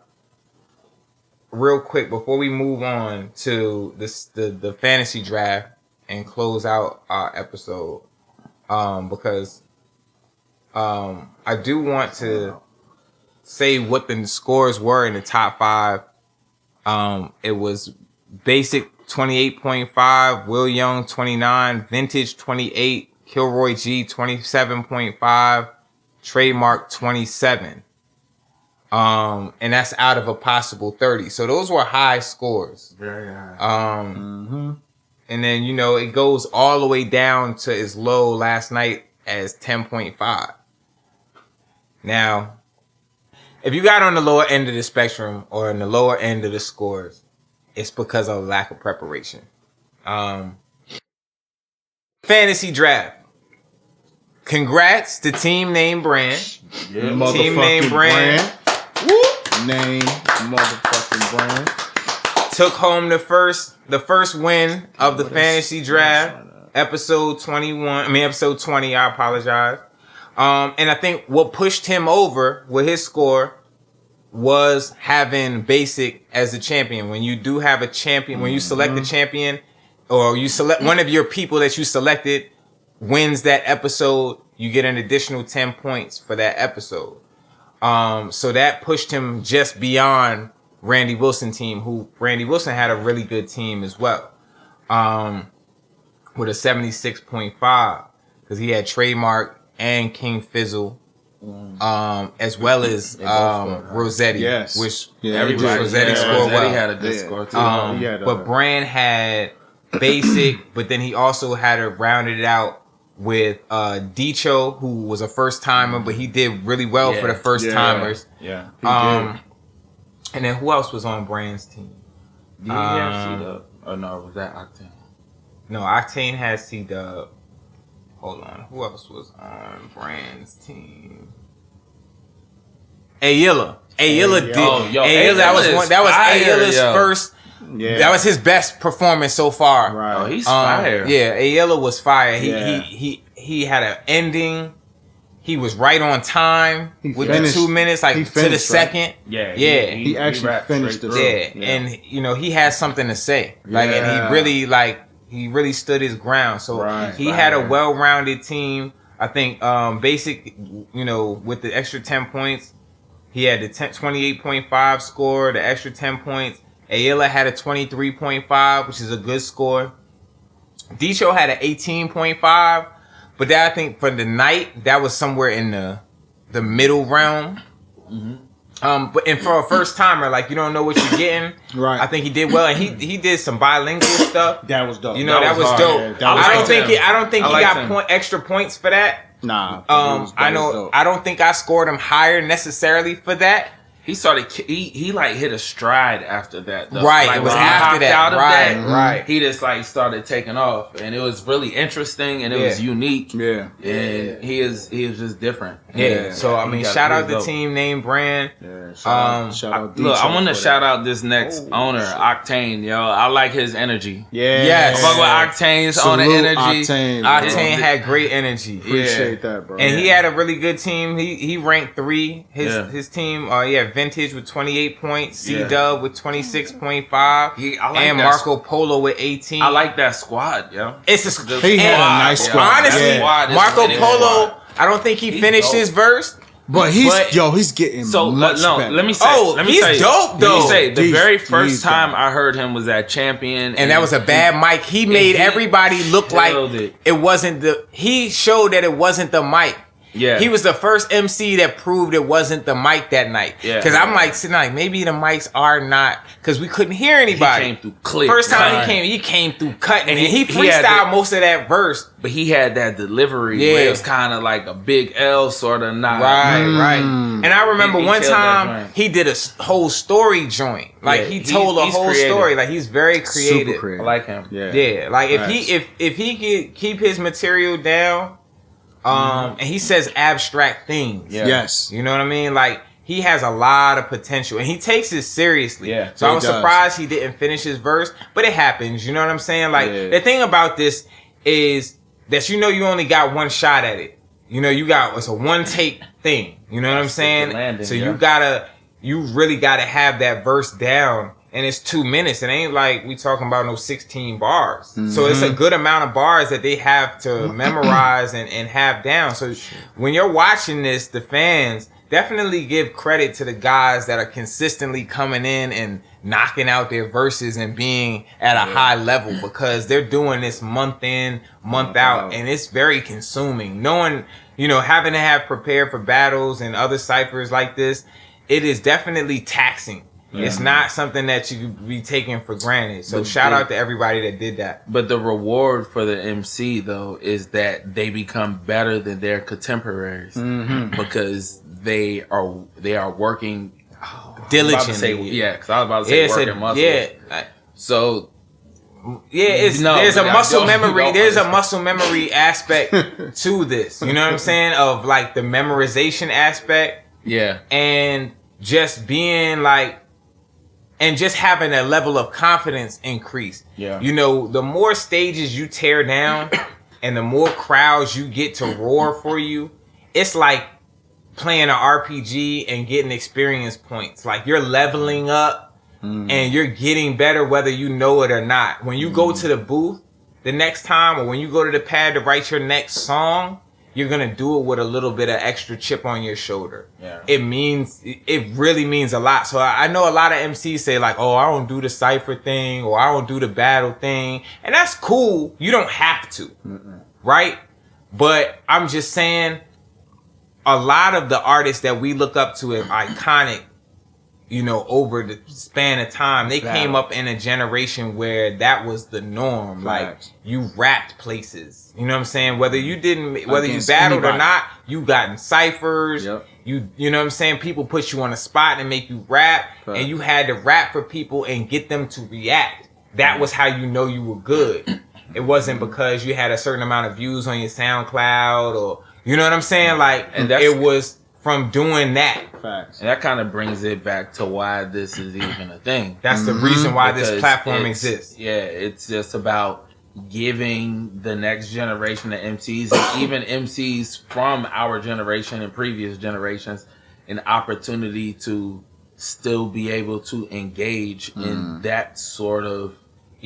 real quick before we move on to the fantasy draft and close out our episode. Because I do want to say what the scores were in the top 5. It was Basic 28.5, Will Young 29, Vintage 28, Kilroy G 27.5, Trademark 27. And that's out of a possible 30. So those were high scores. Very high. And then, you know, it goes all the way down to as low last night as 10.5. Now, if you got on the lower end of the spectrum or in the lower end of the scores, it's because of lack of preparation. Fantasy draft. Congrats to Team Name Brand. Yeah. Team Name Brand. Name motherfucking Brand. Took home the first win of the fantasy draft. Episode 20, I apologize. And I think what pushed him over with his score was having Basic as the champion. When you do have a champion, when you select the champion, or you select one of your people that you selected wins that episode, you get an additional 10 points for that episode. So that pushed him just beyond Randy Wilson team, who Randy Wilson had a really good team as well. With a 76.5, because he had Trademark and King Fizzle, as well as Rossetti, which everybody Rossetti scored well. He had a good score too. But Brand had Basic, but then he also had to round it out with Dicho, who was a first timer, but he did really well for the first timers. Yeah. And then who else was on Brand's team? Did he have C-Dub? Oh no, was that Octane? No, Octane had C-Dub. Hold on, who else was on Brand's team? Ayilla did. Ayilla, that was Ayilla's first. Yeah. That was his best performance so far. Right. Oh, he's fire. Yeah, Ayilla was fire. He had an ending. He was right on time with the 2 minutes, like to the second. Yeah. He actually finished it. Yeah, and you know he had something to say. Like, and he really stood his ground. So he had a well-rounded team. I think Basic, you know, with the extra 10 points, he had the 28.5 score, the extra 10 points. Ayilla had a 23.5, which is a good score. Dicho had an 18.5, but that, I think for the night, that was somewhere in the middle realm. But and for a first timer, like, you don't know what you're getting. Right. I think he did well, and he did some bilingual stuff. That was dope. You know, that was dope. Yeah, I don't think he got extra points for that. Nah. I don't think I scored him higher necessarily for that. He started. He like hit a stride after that. Though. Right, like, it was when he after hopped that. out of Right, that, right. He just like started taking off, and it was really interesting, and it was unique. Yeah, and he is just different. Yeah. So I mean, shout out the team Name Brand. Yeah. Shout out. Look, I want to shout out this next owner, Octane. Yo, I like his energy. Yeah. Yes. Fuck with Octane's owner energy. Octane had great energy. Appreciate that, bro. And he had a really good team. He ranked 3. His team. Vintage with 28 points. C-Dub with 26.5. And Marco Polo with 18. I like that squad, yo. It's a squad. He had a nice squad. Honestly, Marco Polo, I don't think he finished his verse. But he's getting much better. Let me say, he's dope though. Let me say, the very first time I heard him was at Champion, and that was a bad mic. He made everybody look like it wasn't he showed that it wasn't the mic. Yeah. He was the first MC that proved it wasn't the mic that night. Yeah. Because I'm like, sitting like, maybe the mics are not, because we couldn't hear anybody. He came through clear. First time Right. he came through cutting. And he he freestyled had most of that verse. But he had that delivery where it was kind of like a big L sort of nod. Right. And I remember He one killed that time joint. he did a whole story joint. Like Yeah, he told a he's whole creative. story. Like he's very creative. Super creative. I like him. Yeah. Like Facts. if he could keep his material down, and he says abstract things. Yeah. Yes. You know what I mean? Like he has a lot of potential and he takes it seriously. Yeah, so I he was does. surprised he didn't finish his verse, but it happens. You know what I'm saying? Like Yeah. the thing about this is that you only got one shot at it. It's a one take thing. You know what I'm saying? landing, So yeah. you really gotta have that verse down. And it's 2 minutes. It ain't like we talking about no 16 bars. So it's a good amount of bars that they have to memorize and have down. So when you're watching this, the fans definitely give credit to the guys that are consistently coming in and knocking out their verses and being at a high level, because they're doing this month in, month out, and it's very consuming. Knowing, having to have prepared for battles and other ciphers like this, it is definitely taxing. It's not something that you could be taking for granted. So shout out to everybody that did that. But the reward for the MC though is that they become better than their contemporaries because they are working Diligently. because I was about to say working muscles. So there's a muscle don't- memory. don't There's a understand. muscle memory aspect to this. You know what I'm saying? Of like the memorization aspect yeah, and just being like, and just having a level of confidence increase. Yeah. The more stages you tear down and the more crowds you get to roar for you, it's like playing an RPG and getting experience points. Like you're leveling up and you're getting better whether you know it or not. When you go to the booth the next time, or when you go to the pad to write your next song, you're going to do it with a little bit of extra chip on your shoulder. Yeah. It really means a lot. So I know a lot of MCs say like, oh, I don't do the cypher thing, or I don't do the battle thing. And that's cool. You don't have to. Right? But I'm just saying, a lot of the artists that we look up to as iconic, over the span of time, they came up in a generation where that was the norm. Facts. Like you rapped places, you know what I'm saying? Whether you battled Against or anybody. not, you got in ciphers. Yep. You know what I'm saying? People put you on a spot and make you rap, and you had to rap for people and get them to react. That was how you were good. It wasn't because you had a certain amount of views on your SoundCloud, or you know what I'm saying? Like, And that's- it was from doing that. Facts. and that kind of brings it back to why this is even a thing. That's the reason why this Because platform it's- exists. Yeah, it's just about giving the next generation of MCs and even MCs from our generation and previous generations an opportunity to still be able to engage in that sort of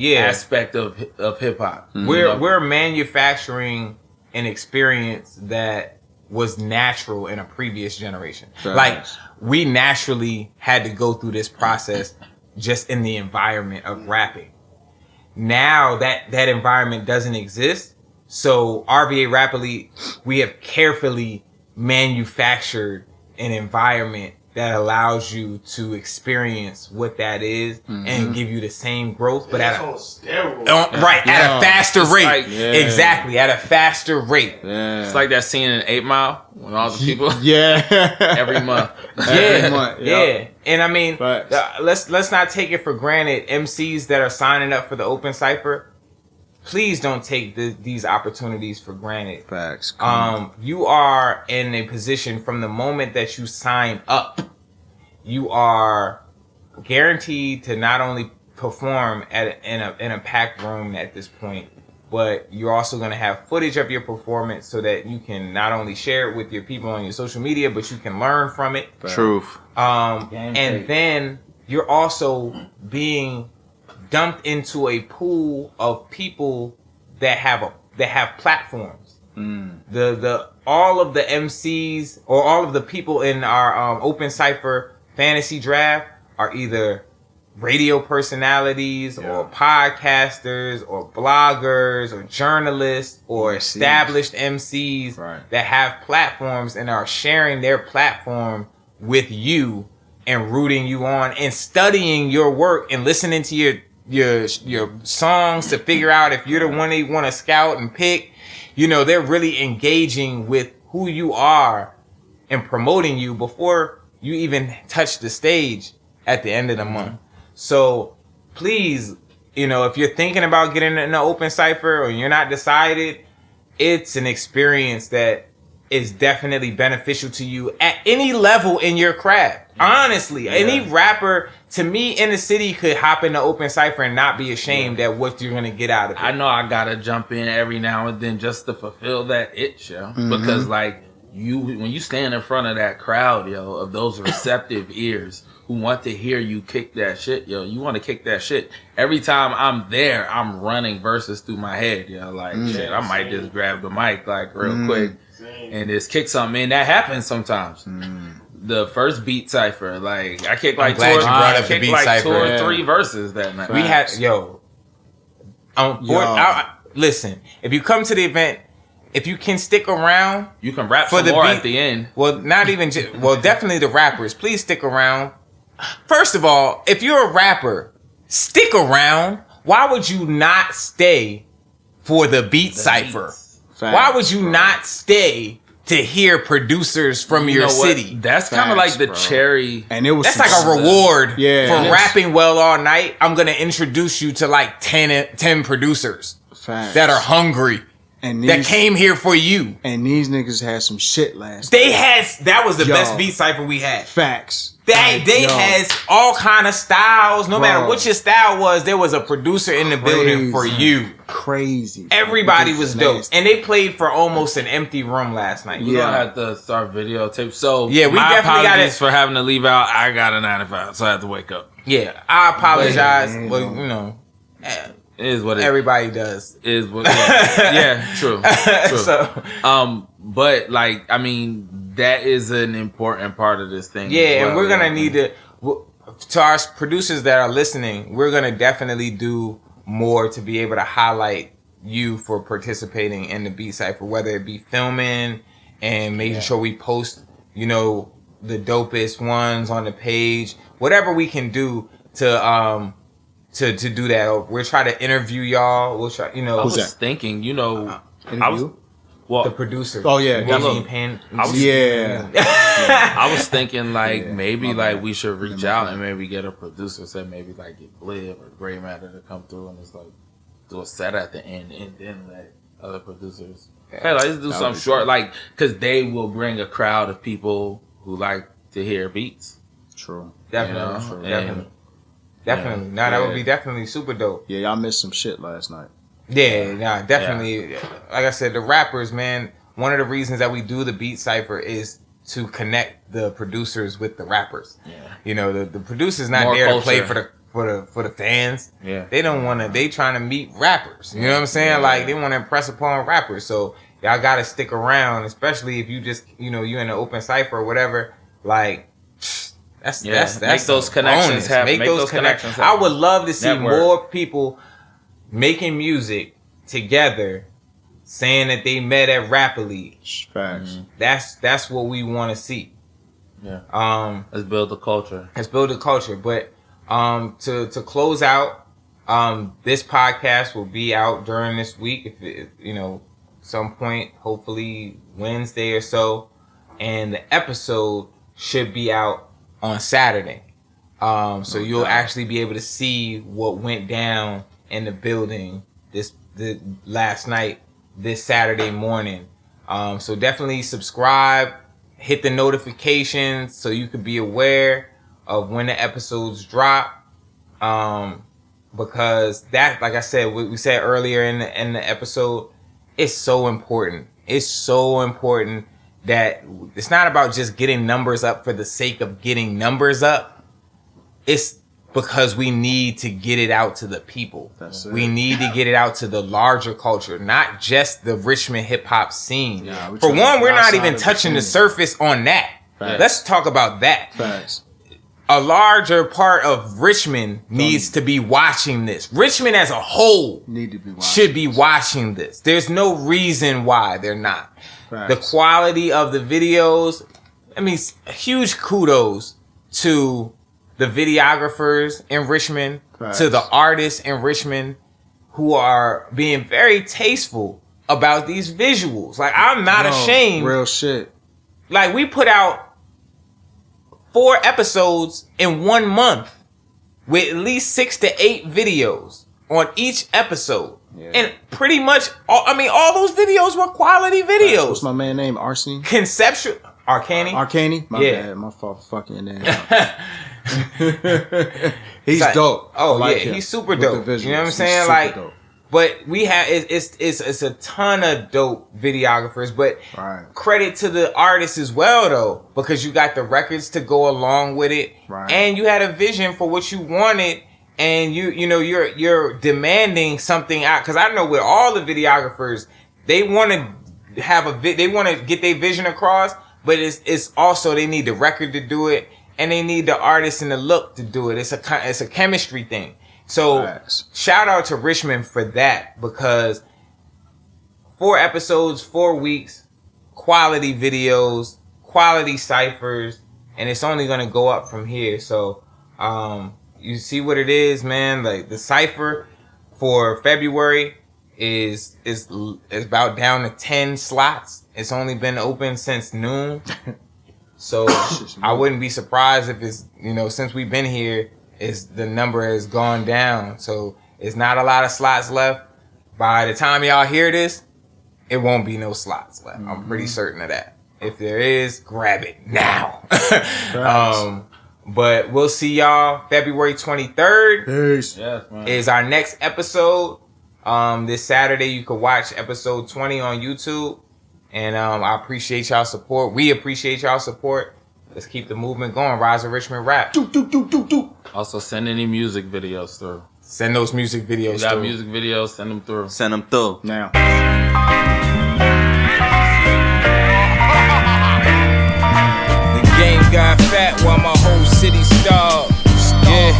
aspect of hip hop. We're manufacturing an experience that was natural in a previous generation. Facts. Like we naturally had to go through this process just in the environment of rapping. Now that environment doesn't exist, so RVA Rapidly, we have carefully manufactured an environment that allows you to experience what that is and give you the same growth, but at a on steroids. at a faster rate. like- Exactly, at a faster rate. Yeah. It's like that scene in 8 Mile when all the people yeah. every month. Every month, Yeah. yep. And I mean, Facts. let's not take it for granted. MCs that are signing up for the Open Cypher, please don't take these opportunities for granted. Facts. You are in a position from the moment that you sign up, you are guaranteed to not only perform in a packed room at this point, but you're also going to have footage of your performance so that you can not only share it with your people on your social media, but you can learn from it. Truth. And then you're also being dumped into a pool of people that have platforms. The all of the MCs or all of the people in our Open Cypher fantasy draft are either radio personalities or podcasters or bloggers or journalists or established MCs that have platforms and are sharing their platform with you and rooting you on and studying your work and listening to your songs to figure out if you're the one they want to scout and pick. You know, they're really engaging with who you are and promoting you before you even touch the stage at the end of the month. So please, you know, if you're thinking about getting in an open cypher or you're not decided, it's an experience that is definitely beneficial to you at any level in your craft. Honestly, any rapper to me in the city could hop in the open cypher and not be ashamed at what you're gonna get out of it. I know I gotta jump in every now and then just to fulfill that itch, yo. Because like when you stand in front of that crowd, yo, of those receptive ears who want to hear you kick that shit, yo, you want to kick that shit. Every time I'm there, I'm running verses through my head, yo. Like shit, I might just grab the mic like real quick and just kick something in. That happens sometimes. The first beat cipher, like I kicked like two or three verses that night. We had listen, if you come to the event, if you can stick around, you can rap for the more at the end. Well, not even definitely the rappers. Please stick around. First of all, if you're a rapper, stick around. Why would you not stay for the beat cipher? Why would you not stay to hear producers from your city? That's kind of like the cherry. And it was that's like a reward for rapping well all night. I'm going to introduce you to like 10 producers that are hungry. And that came here for you. And these niggas had some shit last night. That was the best beat cipher we had. Facts. They had all kind of styles. No matter what your style was, there was a producer in the building for you. Crazy. Everybody was dope. And they played for almost an empty room last night. You don't have to start videotape. So yeah, we definitely got it for having to leave out. I got a 9 to 5, so I had to wake up. Yeah, I apologize. But you know, it is what everybody does. Is what true. So but like I mean that is an important part of this thing. Yeah, and we're gonna need to our producers that are listening, we're gonna definitely do more to be able to highlight you for participating in the beat cypher, whether it be filming and making sure we post, you know, the dopest ones on the page, whatever we can do to do that. We'll try to interview y'all. We'll try, you know. I was thinking, you know, the producer. Oh yeah, I was thinking like maybe like we should reach out and maybe get a producer, say maybe like get Bliv or Gray Matter to come through and just like do a set at the end and then let other producers. Hey, like let's do something short, like because they will bring a crowd of people who like to hear beats. True. Definitely. Definitely. That would be definitely super dope. Yeah, y'all missed some shit last night. Yeah, definitely. Yeah. Like I said, the rappers, man, one of the reasons that we do the beat cypher is to connect the producers with the rappers. Yeah. You know, the producers not there to play for the fans. Yeah. They don't want to, they trying to meet rappers. You know what I'm saying? Yeah. Like they want to impress upon rappers. So y'all got to stick around, especially if you just, you know, you in an open cypher or whatever, like that's make those connections happen. Make those connections happen. I would love to see more people making music together, saying that they met at Rapper League. Facts. That's what we want to see. Yeah. Let's build the culture. But to close out, this podcast will be out during this week. If you know, some point, hopefully Wednesday or so, and the episode should be out on Saturday. So you'll actually be able to see what went down in the building the last night, this Saturday morning. So definitely subscribe, hit the notifications so you can be aware of when the episodes drop. Because that, like I said, we said earlier in the episode, it's so important. It's so important that it's not about just getting numbers up for the sake of getting numbers up. It's because we need to get it out to the people. We need to get it out to the larger culture, not just the Richmond hip hop scene. Yeah, for one, we're not even touching the surface on that. Facts. Let's talk about that. Facts. a larger part of Richmond needs to be watching this. Richmond as a whole should be watching this. There's no reason why they're not. Facts. The quality of the videos, I mean, huge kudos to the videographers in Richmond, Facts. To the artists in Richmond who are being very tasteful about these visuals. Like, I'm not ashamed. Real shit. Like, we put out 4 episodes in 1 month with at least 6 to 8 videos on each episode. Yeah. And pretty much, all those videos were quality videos. What's my man name? Arsene? Conceptual. Arcani? Arcani? My bad. My fault for fucking your name. He's like, dope. Oh, like yeah. He's super dope. You know what I'm saying? Like, dope. But we have it's a ton of dope videographers, but credit to the artists as well though, because you got the records to go along with it, and you had a vision for what you wanted, and you're demanding something out. Because I know with all the videographers, they want to have they want to get their vision across, but it's also they need the record to do it, and they need the artist and the look to do it. It's a chemistry thing. So shout out to Richmond for that, because 4 episodes, 4 weeks, quality videos, quality ciphers, and it's only going to go up from here. So you see what it is, man. Like the cipher for February is about down to 10 slots. It's only been open since noon. So I wouldn't be surprised if it's, since we've been here, the number has gone down. So it's not a lot of slots left. By the time y'all hear this, it won't be no slots left. I'm pretty certain of that. If there is, grab it now. But we'll see y'all February 23rd. Peace. Yes, man. Is our next episode. This Saturday you can watch episode 20 on YouTube. And I appreciate y'all support. We appreciate y'all support. Let's keep the movement going. Rise of Richmond Rap. Also, send any music videos through. Send those music videos you got music videos, send them through. Send them through. Now. The game got fat while my whole city starved. Yeah,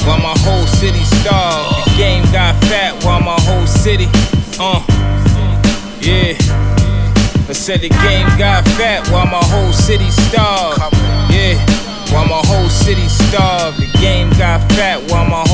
while my whole city starved. The game got fat while my whole city, yeah. I said the game got fat while my whole city starved. Yeah, while my whole city starved. The game got fat while my